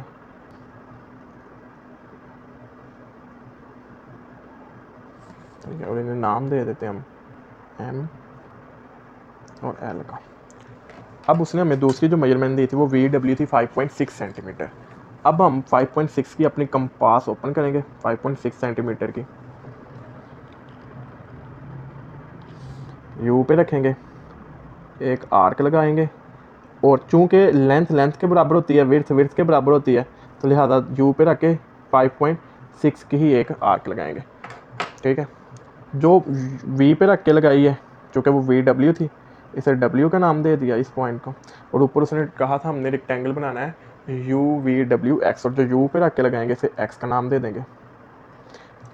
ठीक है, और इन्हें नाम दे देते हैं हम एम और एल का। अब उसने हमें दूसरी जो मेजरमेंट दी थी वो VW थी 5.6 सेंटीमीटर। अब हम 5.6 की अपनी कंपास ओपन करेंगे 5.6 सेंटीमीटर की, यू पे रखेंगे, एक आर्क लगाएंगे और चूंकि लेंथ के बराबर होती है, विड्थ के बराबर होती है, तो लिहाजा यू पे रख के 5.6 की ही एक आर्क लगाएंगे। ठीक है, जो वी पे रख के लगाई है चूँकि वो VW थी, इसे W का नाम दे दिया इस पॉइंट को, और ऊपर उसने कहा था हमने रेक्टेंगल बनाना है UVWX, और जो यू पे रख के लगाएंगे इसे X का नाम दे देंगे।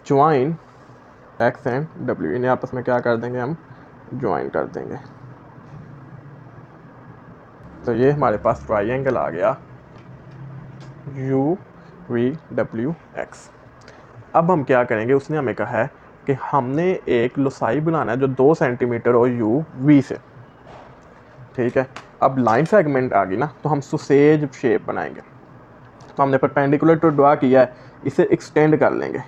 ज्वाइन X एंड W, इन्हें आपस में क्या कर देंगे, हम ज्वाइन कर देंगे। तो ये हमारे पास ट्राइंगल आ गया UVWX। अब हम क्या करेंगे, उसने हमें कहा है कि हमने एक लोसाई बनाना है जो 2 सेंटीमीटर हो UV से। ठीक है, अब लाइन सेगमेंट आ गई ना, तो हम सुसेज शेप बनाएंगे। तो हमने परपेंडिकुलर टू ड्रा किया है, इसे एक्सटेंड कर लेंगे।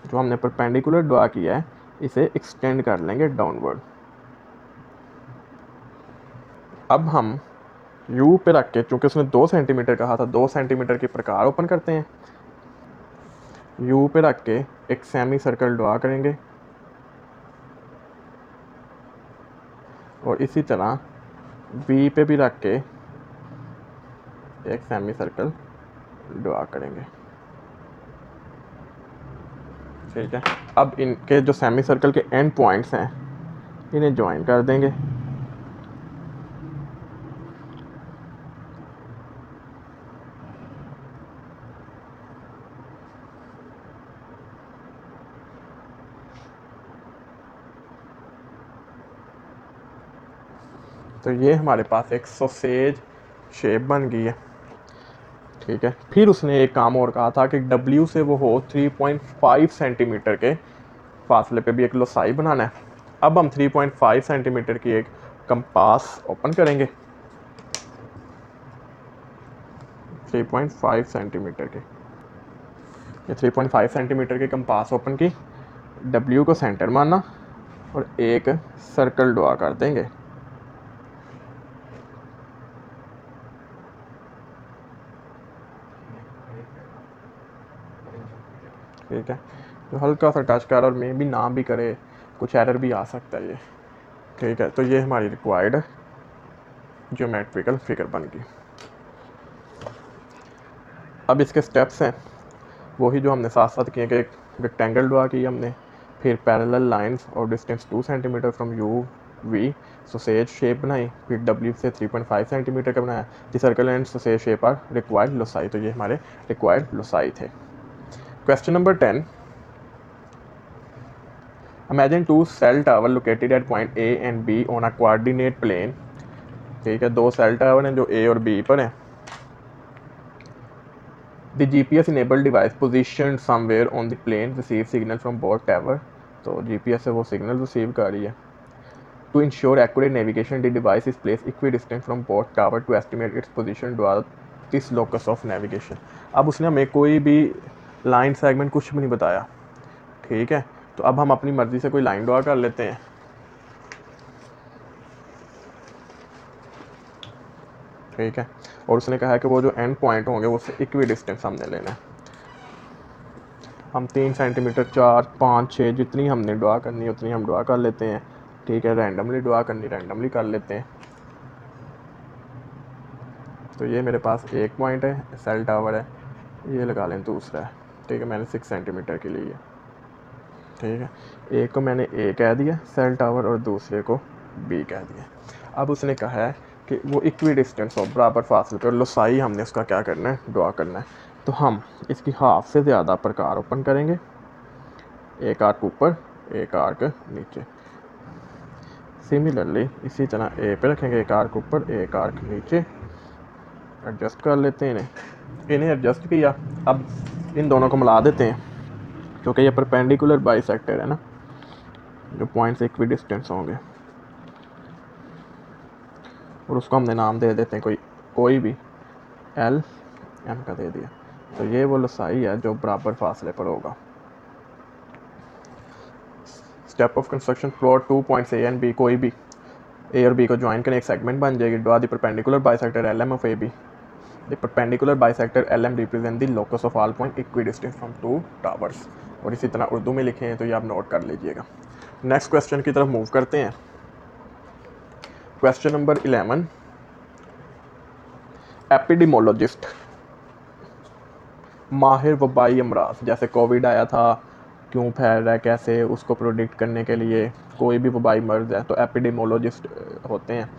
जो हमने परपेंडिकुलर ड्रा किया है इसे एक्सटेंड कर लेंगे डाउनवर्ड। अब हम यू पे रख के, चूँकि उसने 2 सेंटीमीटर कहा था, 2 सेंटीमीटर के प्रकार ओपन करते हैं। यू पे रख के एक सेमी सर्कल ड्रा करेंगे और इसी तरह बी पे भी रख के एक सेमी सर्कल ड्रा करेंगे। ठीक है, अब इनके जो सेमी सर्कल के एंड पॉइंट्स हैं इन्हें ज्वाइन कर देंगे। तो ये हमारे पास एक सॉसेज शेप बन गई है। ठीक है, फिर उसने एक काम और कहा था कि W से वो हो 3.5 सेंटीमीटर के फासले पे भी एक लोसाई बनाना है। अब हम 3.5 सेंटीमीटर की एक कंपास ओपन करेंगे। 3.5 सेंटीमीटर के, ये 3.5 सेंटीमीटर के कंपास ओपन की, W को सेंटर मानना और एक सर्कल ड्रा कर देंगे। ठीक है, तो हल्का सा टच कर और मे भी ना भी करे, कुछ एरर भी आ सकता है ये। ठीक है, तो ये हमारी रिक्वायर्ड ज्योमेट्रिकल फिगर बन गई। अब इसके स्टेप्स हैं वही जो हमने साथ साथ किए कि एक रेक्टेंगल ड्रा की हमने, फिर पैरेलल लाइंस और distance 2 centimetre from U V, sausage shape बनाई, फिर W से 3.5 सेंटीमीटर का बनाया। The circle and sausage shape are required loci, तो ये हमारे रिक्वायर्ड लोसाई थे। Question number 10, imagine two cell tower located at point A and B on a coordinate plane. ठीक है, दो सेल टावर हैं जो ए और बी पर हैं। The GPS enabled device positioned somewhere on the plane receives signal from both tower, तो GPS से वो सिग्नल रिसीव कर रही है। To ensure accurate navigation, the device is placed equidistant from both tower to estimate its position to this locus of navigation। अब उसने हमें कोई भी लाइन सेगमेंट कुछ भी नहीं बताया। ठीक है, तो अब हम अपनी मर्जी से कोई लाइन ड्रा कर लेते हैं। ठीक है, और उसने कहा है कि वो जो एंड पॉइंट होंगे वो इक्वी डिस्टेंस हमने लेना है। हम 3 सेंटीमीटर 4 5 6 जितनी हमने ड्रा करनी है उतनी हम ड्रा कर लेते हैं। ठीक है, रैंडमली ड्रा करनी रैंडमली कर लेते हैं। तो ये मेरे पास एक पॉइंट है, सेल टावर है, ये लगा लें दूसरा है। ठीक है, मैंने 6 सेंटीमीटर के लिए। ठीक है, एक को मैंने ए कह दिया सेल टावर और दूसरे को बी कह दिया। अब उसने कहा है कि वो इक्वी डिस्टेंस हो, बराबर फासले पर, लोसाई हमने उसका क्या करना है, ड्रा करना है। तो हम इसकी हाफ से ज़्यादा प्रकार ओपन करेंगे, एक आर्क ऊपर एक आर्क नीचे। सिमिलरली इसी तरह ए पे रखेंगे, एक आर्क ऊपर एक आर्क नीचे। एडजस्ट कर लेते हैं इन्हें एडजस्ट किया। अब इन दोनों को मिला देते हैं क्योंकि ये परपेंडिकुलर बाइसेक्टर है ना, जो पॉइंट्स इक्वी डिस्टेंस होंगे, और उसको हमने नाम दे देते हैं कोई भी एल एम का दे दिया। तो ये वो लोसाई है जो बराबर फासले पर होगा। Step of construction, plot 2 points A and B, कोई भी ए और बी को ज्वाइन करें, एक सेगमेंट बन जाएगी। Draw the perpendicular bisector L M of A B. The perpendicular bisector L M represent the locus of all point equidistance from two towers. और इसी तरह उर्दू में लिखे हैं तो ये आप नोट कर लीजिएगा। नेक्स्ट क्वेश्चन की तरफ मूव करते हैं। क्वेश्चन नंबर 11, एपिडेमोलॉजिस्ट, माहिर वबाई अमराज, जैसे कोविड आया था, क्यों फैल रहा है, कैसे, उसको प्रोडिक्ट करने के लिए कोई भी वबाई मर्ज है तो एपिडेमोलॉजिस्ट होते हैं।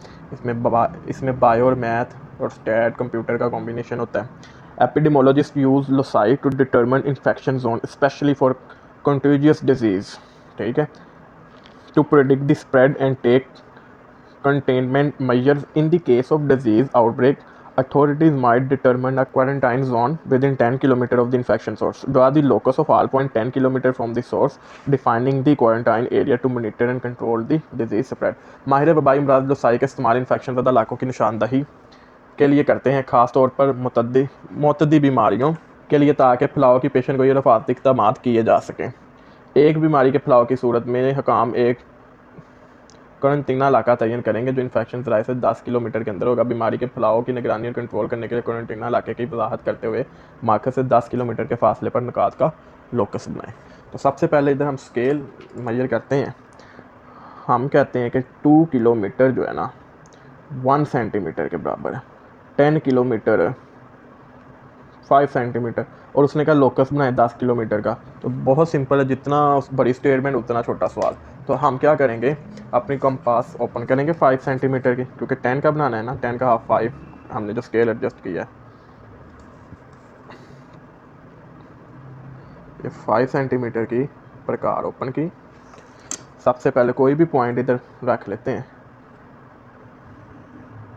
इसमें बायो और मैथ और स्टैट कंप्यूटर का कॉम्बिनेशन होता है। Epidemiologist use loci to determine infection zone specially for contagious disease. ठीक है, to predict the spread and take containment measures in the case of disease outbreak. Authorities might determine a quarantine zone within 10 km of the infection source. Draw the locus of all point 10 km from the source, defining the quarantine area to monitor and control the disease spread. माहिर वबाई अमराज loci का इस्तेमाल infection ज़दा इलाकों की निशानदही के लिए करते हैं, ख़ासतौर पर मुतद्दी बीमारियों के लिए, ताकि फैलाव की पेशन गोई और हिफाजती इक़दाम किए जा सकें। एक बीमारी के फैलाव की सूरत में हकाम एक क्वारंटीना इलाका तयन करेंगे जो इन्फेक्शन ज़राए से 10 किलोमीटर के अंदर होगा। बीमारी के फैलाव की निगरानी और कंट्रोल करने के लिए क्वारंटीना इलाके की वजाहत करते हुए मार्कस से 10 किलोमीटर के फासले पर नुकात का लोकस बनाएं। तो सबसे पहले इधर हम स्केल मेजर करते हैं। हम कहते हैं कि 2 किलोमीटर जो है ना 1 सेंटीमीटर के बराबर है, 10 किलोमीटर 5 सेंटीमीटर, और उसने कहा लोकस बनाए 10 किलोमीटर का। तो बहुत सिंपल है, जितना बड़ी स्टेटमेंट उतना छोटा सवाल। तो हम क्या करेंगे, अपनी कंपास ओपन करेंगे 5 सेंटीमीटर की, क्योंकि 10 का बनाना है ना, 10 का हाफ 5, हमने जो स्केल एडजस्ट किया है। ये 5 सेंटीमीटर की प्रकार ओपन की। सबसे पहले कोई भी पॉइंट इधर रख लेते हैं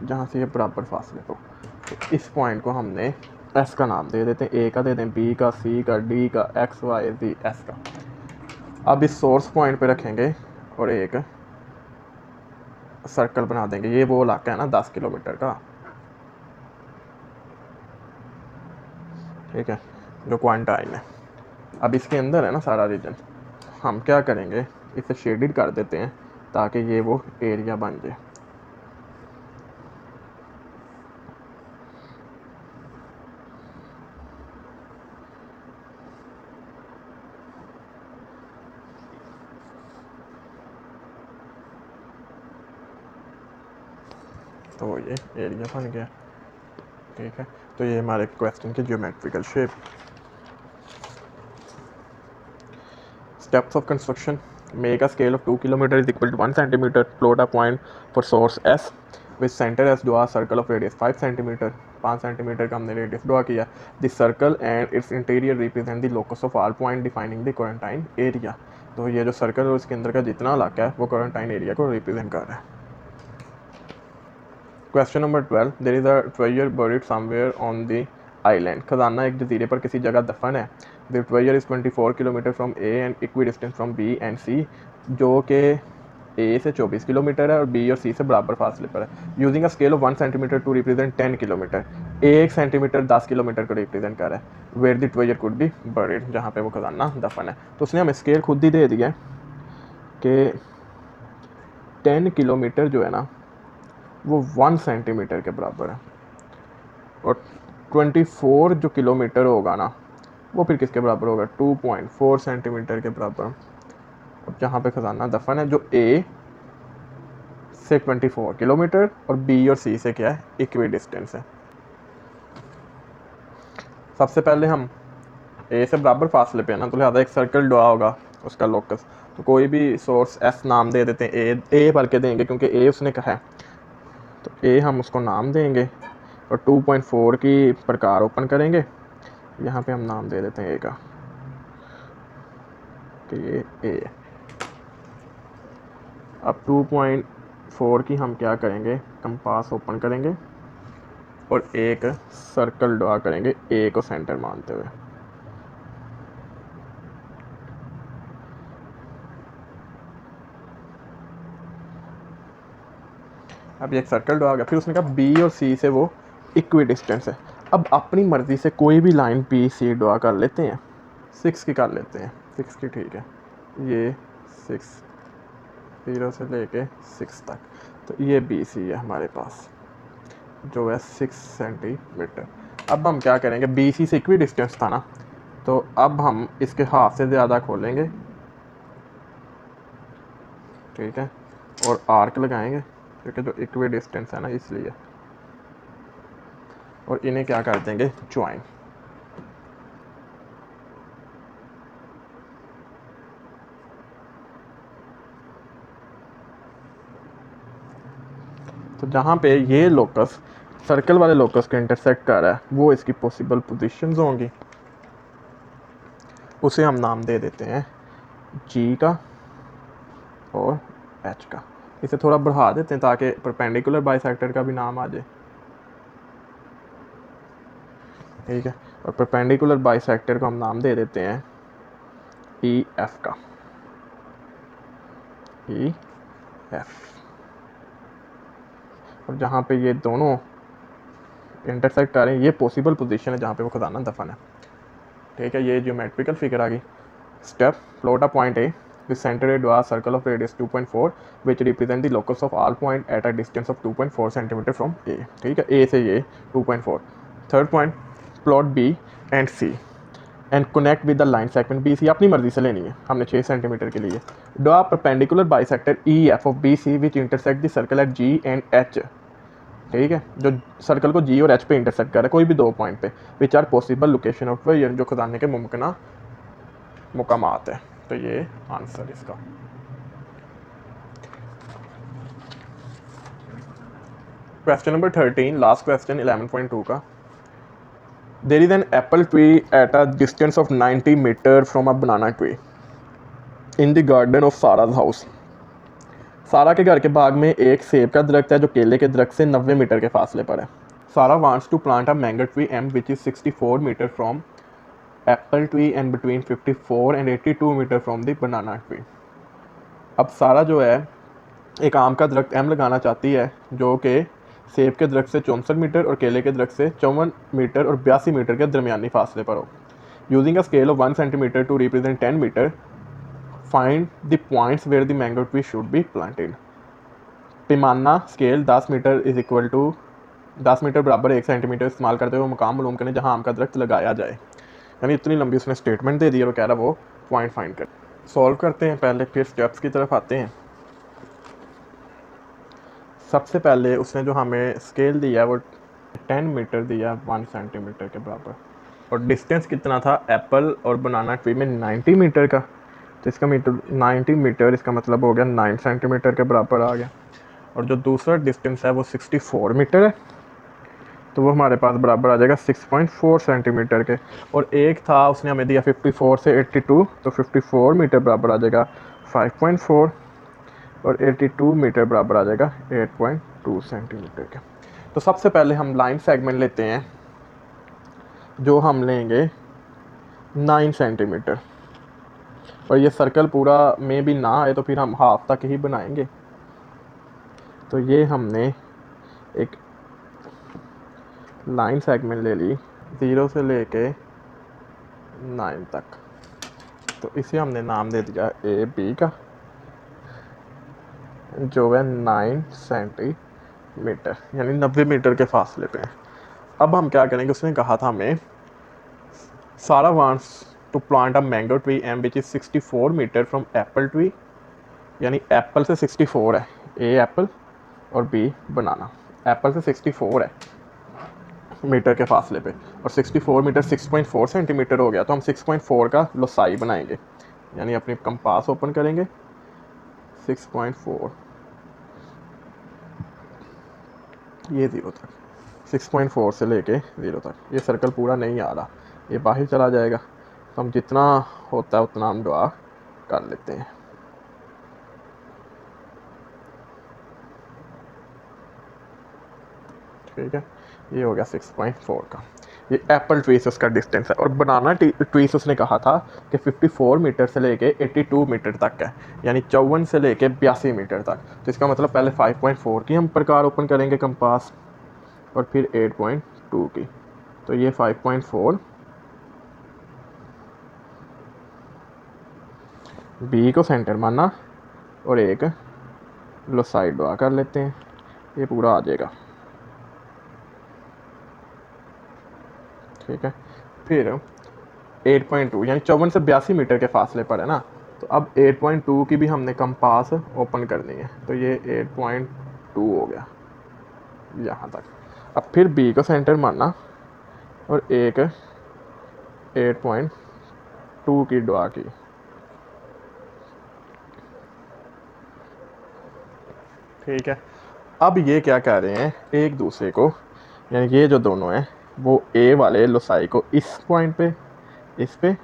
जहाँ से ये बराबर फासले हो। तो इस पॉइंट को हमने एस का नाम दे देते हैं, ए का दे दें, बी का, सी का, डी का, एक्स वाई जी, एस का। अब इस सोर्स पॉइंट पे रखेंगे और एक सर्कल बना देंगे। ये वो इलाका है ना 10 किलोमीटर का, ठीक है, जो क्वांटाइन है। अब इसके अंदर है ना सारा रीजन। हम क्या करेंगे, इसे शेडेड कर देते हैं ताकि ये वो एरिया बन जाए। तो ये एरिया बन गया, ठीक है। तो ये हमारे क्वेश्चन की geometrical shape. Steps of construction: make a scale of 2 kilometer is equal to 1 centimeter. Plot a point for source S with center S. Draw a circle of radius 5 centimeter. 5 centimetre का हमने radius draw किया। This circle and it's interior represent the locus of all point defining the quarantine area. तो ये जो circle है उसके अंदर का जितना इलाका है वो क्वारंटाइन एरिया को रिप्रेजेंट कर रहा है। Question number 12, there is a treasure buried somewhere on the island. खजाना एक जजीरे पर किसी जगह दफन है। The treasure is 24 kilometre from A and equidistance from B and C, जो कि ए से 24 किलोमीटर है और बी और सी से बराबर फासले पर है। Using a scale of 1 centimetre to represent 10 kilometre. 1 centimetre 10 kilometre को रिप्रेजेंट कर रहा है। Where the treasure could be buried, जहाँ पे वो खजाना दफन है। तो उसने हमें स्केल खुद ही दे दिया है कि 10 किलोमीटर जो है ना वो 1 सेंटीमीटर के बराबर है, और 24 जो किलोमीटर होगा ना वो फिर किसके बराबर होगा, 2.4 सेंटीमीटर के बराबर। और जहाँ पे खजाना दफन है, जो ए से 24 किलोमीटर और बी और सी से क्या है, इक्वी डिस्टेंस है। सबसे पहले हम ए से बराबर फासले पे है ना, तो लिहाजा एक सर्कल ड्रा होगा उसका लोकस। तो कोई भी सोर्स एस नाम दे देते हैं, ए भर के देंगे क्योंकि ए उसने कहा है। तो ए हम उसको नाम देंगे और 2.4 की प्रकार ओपन करेंगे। यहाँ पे हम नाम दे देते हैं ए का, कि ये ए है। अब 2.4 की हम क्या करेंगे, कंपास ओपन करेंगे और एक सर्कल ड्रा करेंगे ए को सेंटर मानते हुए। अब ये एक सर्कल ड्रा गया। फिर उसने कहा बी और सी से वो इक्वी डिस्टेंस है। अब अपनी मर्ज़ी से कोई भी लाइन बी सी ड्रा कर लेते हैं। 6 की कर लेते हैं, 6 की, ठीक है। ये 6, 0 से लेके 6 तक। तो ये बी सी है हमारे पास, जो है 6 सेंटीमीटर। अब हम क्या करेंगे, बी सी से इक्वी डिस्टेंस था ना, तो अब हम इसके हाफ से ज़्यादा खोलेंगे, ठीक है, और आर्क लगाएंगे क्योंकि जो इक्वी डिस्टेंस है ना इसलिए, और इन्हें क्या कर देंगे, ज्वाइन। तो जहाँ पे ये लोकस सर्कल वाले लोकस को इंटरसेक्ट कर रहा है वो इसकी पॉसिबल पोजीशंस होंगी। उसे हम नाम दे देते हैं जी का और एच का। इसे थोड़ा बढ़ा देते हैं ताकि परपेंडिकुलर बाइसेक्टर का भी नाम आ जाए, ठीक है। और परपेंडिकुलर बाइसेक्टर को हम नाम दे देते हैं ई एफ का, ई एफ। और जहाँ पे ये दोनों इंटरसेक्ट कर रहे हैं ये पॉसिबल पोजीशन है जहाँ पे वो खजाना दफन है, ठीक है। ये ज्योमेट्रिकल फिगर आ गई। Step, plot a point A with center A, draw a circle of radius 2.4 which represent the locus of all point at a distance of 2.4 cm from A, ठीक है। A से ये 2.4। Third point, plot B and C। And connect with the line segment B C, अपनी मर्जी से लेनी है हमने 6 सेंटीमीटर के लिए। Draw perpendicular bisector E F of B C which intersect the circle at G and H. ठीक है, जो सर्कल को जी और एच पे इंटरसेक्ट कर रहा है कोई भी 2 पॉइंट पे, which are possible location of variant, जो खजाने के मुमकिन मुकामात है। तो ये आंसर इसका। क्वेश्चन नंबर 13, लास्ट क्वेश्चन 11.2 का। There is an apple tree at a distance of 90 metre from a banana tree in the garden of Sara's house. Sara के घर के बाग में एक सेब का दरख्त है जो केले के दरख्त से 90 मीटर के फासले पर है। Sara wants to plant a mango tree M which is 64 metre from apple tree and between 54 and 82 metre from the banana tree. अब सारा जो है एक आम का दरख्त एम लगाना चाहती है जो कि सेब के दरख्त से 64 मीटर और केले के दरख्त से 54 मीटर और 82 मीटर के दरमियानी फासले पर हो। Using a scale of 1 centimetre to represent 10 metre, find the points where the mango tree should be planted. पैमाना scale 10 metre is equal to 10 metre बराबर 1 सेंटीमीटर इस्तेमाल करते हुए मुकाम मालूम करें जहां आम का दरख्त लगाया जाए। यानी इतनी लंबी उसने स्टेटमेंट दे दी और वो कह रहा वो पॉइंट फाइंड कर। सॉल्व करते हैं पहले, फिर स्टेप्स की तरफ आते हैं। सबसे पहले उसने जो हमें स्केल दिया वो 10 मीटर दिया 1 सेंटीमीटर के बराबर, और डिस्टेंस कितना था एप्पल और बनाना ट्री में 90 मीटर का। तो इसका मीटर 90 मीटर, इसका मतलब हो गया 9 सेंटीमीटर के बराबर आ गया। और जो दूसरा डिस्टेंस है वो 64 मीटर है, तो वो हमारे पास बराबर आ जाएगा 6.4 सेंटीमीटर के। और एक था उसने हमें दिया 54 से 82, तो 54 मीटर बराबर आ जाएगा 5.4 और 82 मीटर बराबर आ जाएगा 8.2 सेंटीमीटर के। तो सबसे पहले हम लाइन सेगमेंट लेते हैं जो हम लेंगे 9 सेंटीमीटर, और ये सर्कल पूरा में भी ना आए तो फिर हम हाफ तक ही बनाएंगे। तो ये हमने एक लाइन सेगमेंट ले ली 0 से लेके 9 तक, तो इसे हमने नाम दे दिया ए बी का, जो है 9 सेंटीमीटर यानी 90 मीटर के फासले पे है। अब हम क्या करेंगे, उसने कहा था हमें Sara wants to plant a mango tree M which is 64 metre from apple tree, यानी एप्पल से 64 है, ए एप्पल और बी बनाना। एप्पल से 64 है मीटर के फासले पे, और 64 मीटर 6.4 सेंटीमीटर हो गया, तो हम 6.4 का लोसाई बनाएंगे। यानी अपनी कंपास ओपन करेंगे 6.4, ये 0 तक, 6.4 से लेके 0 तक। ये सर्कल पूरा नहीं आ रहा, ये बाहर चला जाएगा, तो हम जितना होता है उतना हम ड्रा कर लेते हैं। ठीक है, ये हो गया 6.4 का। ये एप्पल ट्री से उसका डिस्टेंस है। और बनाना ट्री से उसने कहा था कि 54 मीटर से लेके 82 मीटर तक है, यानी 54 से लेके 82 मीटर तक। तो इसका मतलब पहले 5.4 की हम प्रकार ओपन करेंगे कंपास, और फिर 8.2 की। तो ये 5.4 बी को सेंटर माना और एक लोसाई ड्रा कर लेते हैं, ये पूरा आ जाएगा। ठीक है, फिर 8.2 यानी 54 से 82 मीटर के फासले पर है ना, तो अब 8.2 की भी हमने कंपास ओपन करनी है, तो ये 8.2 हो गया यहाँ तक। अब फिर बी को सेंटर मानना और एक 8.2 की ड्रा की। ठीक है, अब ये क्या कह रहे हैं एक दूसरे को, यानी ये जो दोनों हैं वो ए वाले लोसाई को इस पॉइंट पे, इस पे,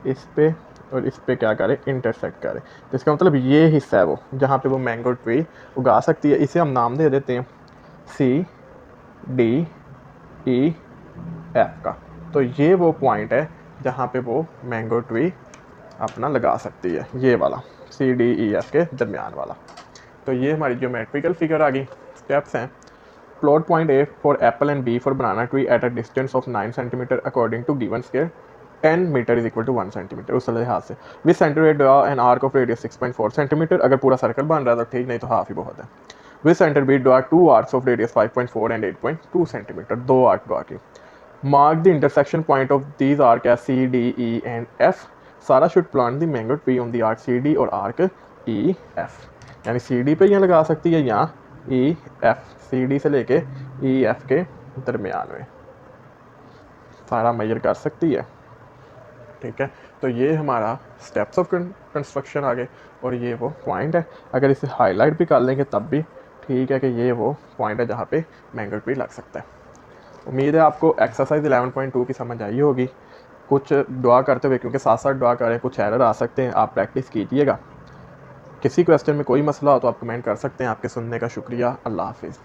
इस पे और इस पे क्या करें, इंटरसेक्ट करें। तो इसका मतलब ये हिस्सा है वो जहाँ पे वो मैंगो ट्री उगा सकती है। इसे हम नाम दे देते हैं सी डी ई एफ का। तो ये वो पॉइंट है जहाँ पे वो मैंगो ट्री अपना लगा सकती है, ये वाला सी डी ई एफ के दरमियान वाला। तो ये हमारी ज्योमेट्रिकल फिगर आ गई। स्टेप्स हैं, plot point A for apple and B for banana tree at a distance of 9 centimetre according to given scale 10 metre is equal to 1 centimetre. उस लिहाज से with centre draw an arc of radius 6.4 centimetre. अगर पूरा circle बन रहा है तो ठीक, नहीं तो हाफ ही बहुत है। With centre B draw 2 arcs of radius 5.4 and 8.2 centimetre, 2 arc draw की। Mark the intersection point of these arcs C D E and F. Sara should plant the mango tree on the arc C D और arc E F. यानी C D पे यहाँ लगा सकती है या E F, C D से लेके ई एफ के दरमियान में सारा मेजर कर सकती है। ठीक है, तो ये हमारा स्टेप्स ऑफ कंस्ट्रक्शन आ गए और ये वो पॉइंट है। अगर इसे हाईलाइट भी कर लेंगे तब भी ठीक है कि ये वो पॉइंट है जहाँ पे मैंगो ट्री लग सकता है। उम्मीद है आपको एक्सरसाइज 11.2 की समझ आई होगी। कुछ दुआ करते हुए, क्योंकि साथ साथ दुआ करें, कुछ एरर आ सकते हैं, आप प्रैक्टिस कीजिएगा। किसी क्वेश्चन में कोई मसला हो तो आप कमेंट कर सकते हैं। आपके सुनने का शुक्रिया। अल्लाह हाफिज़।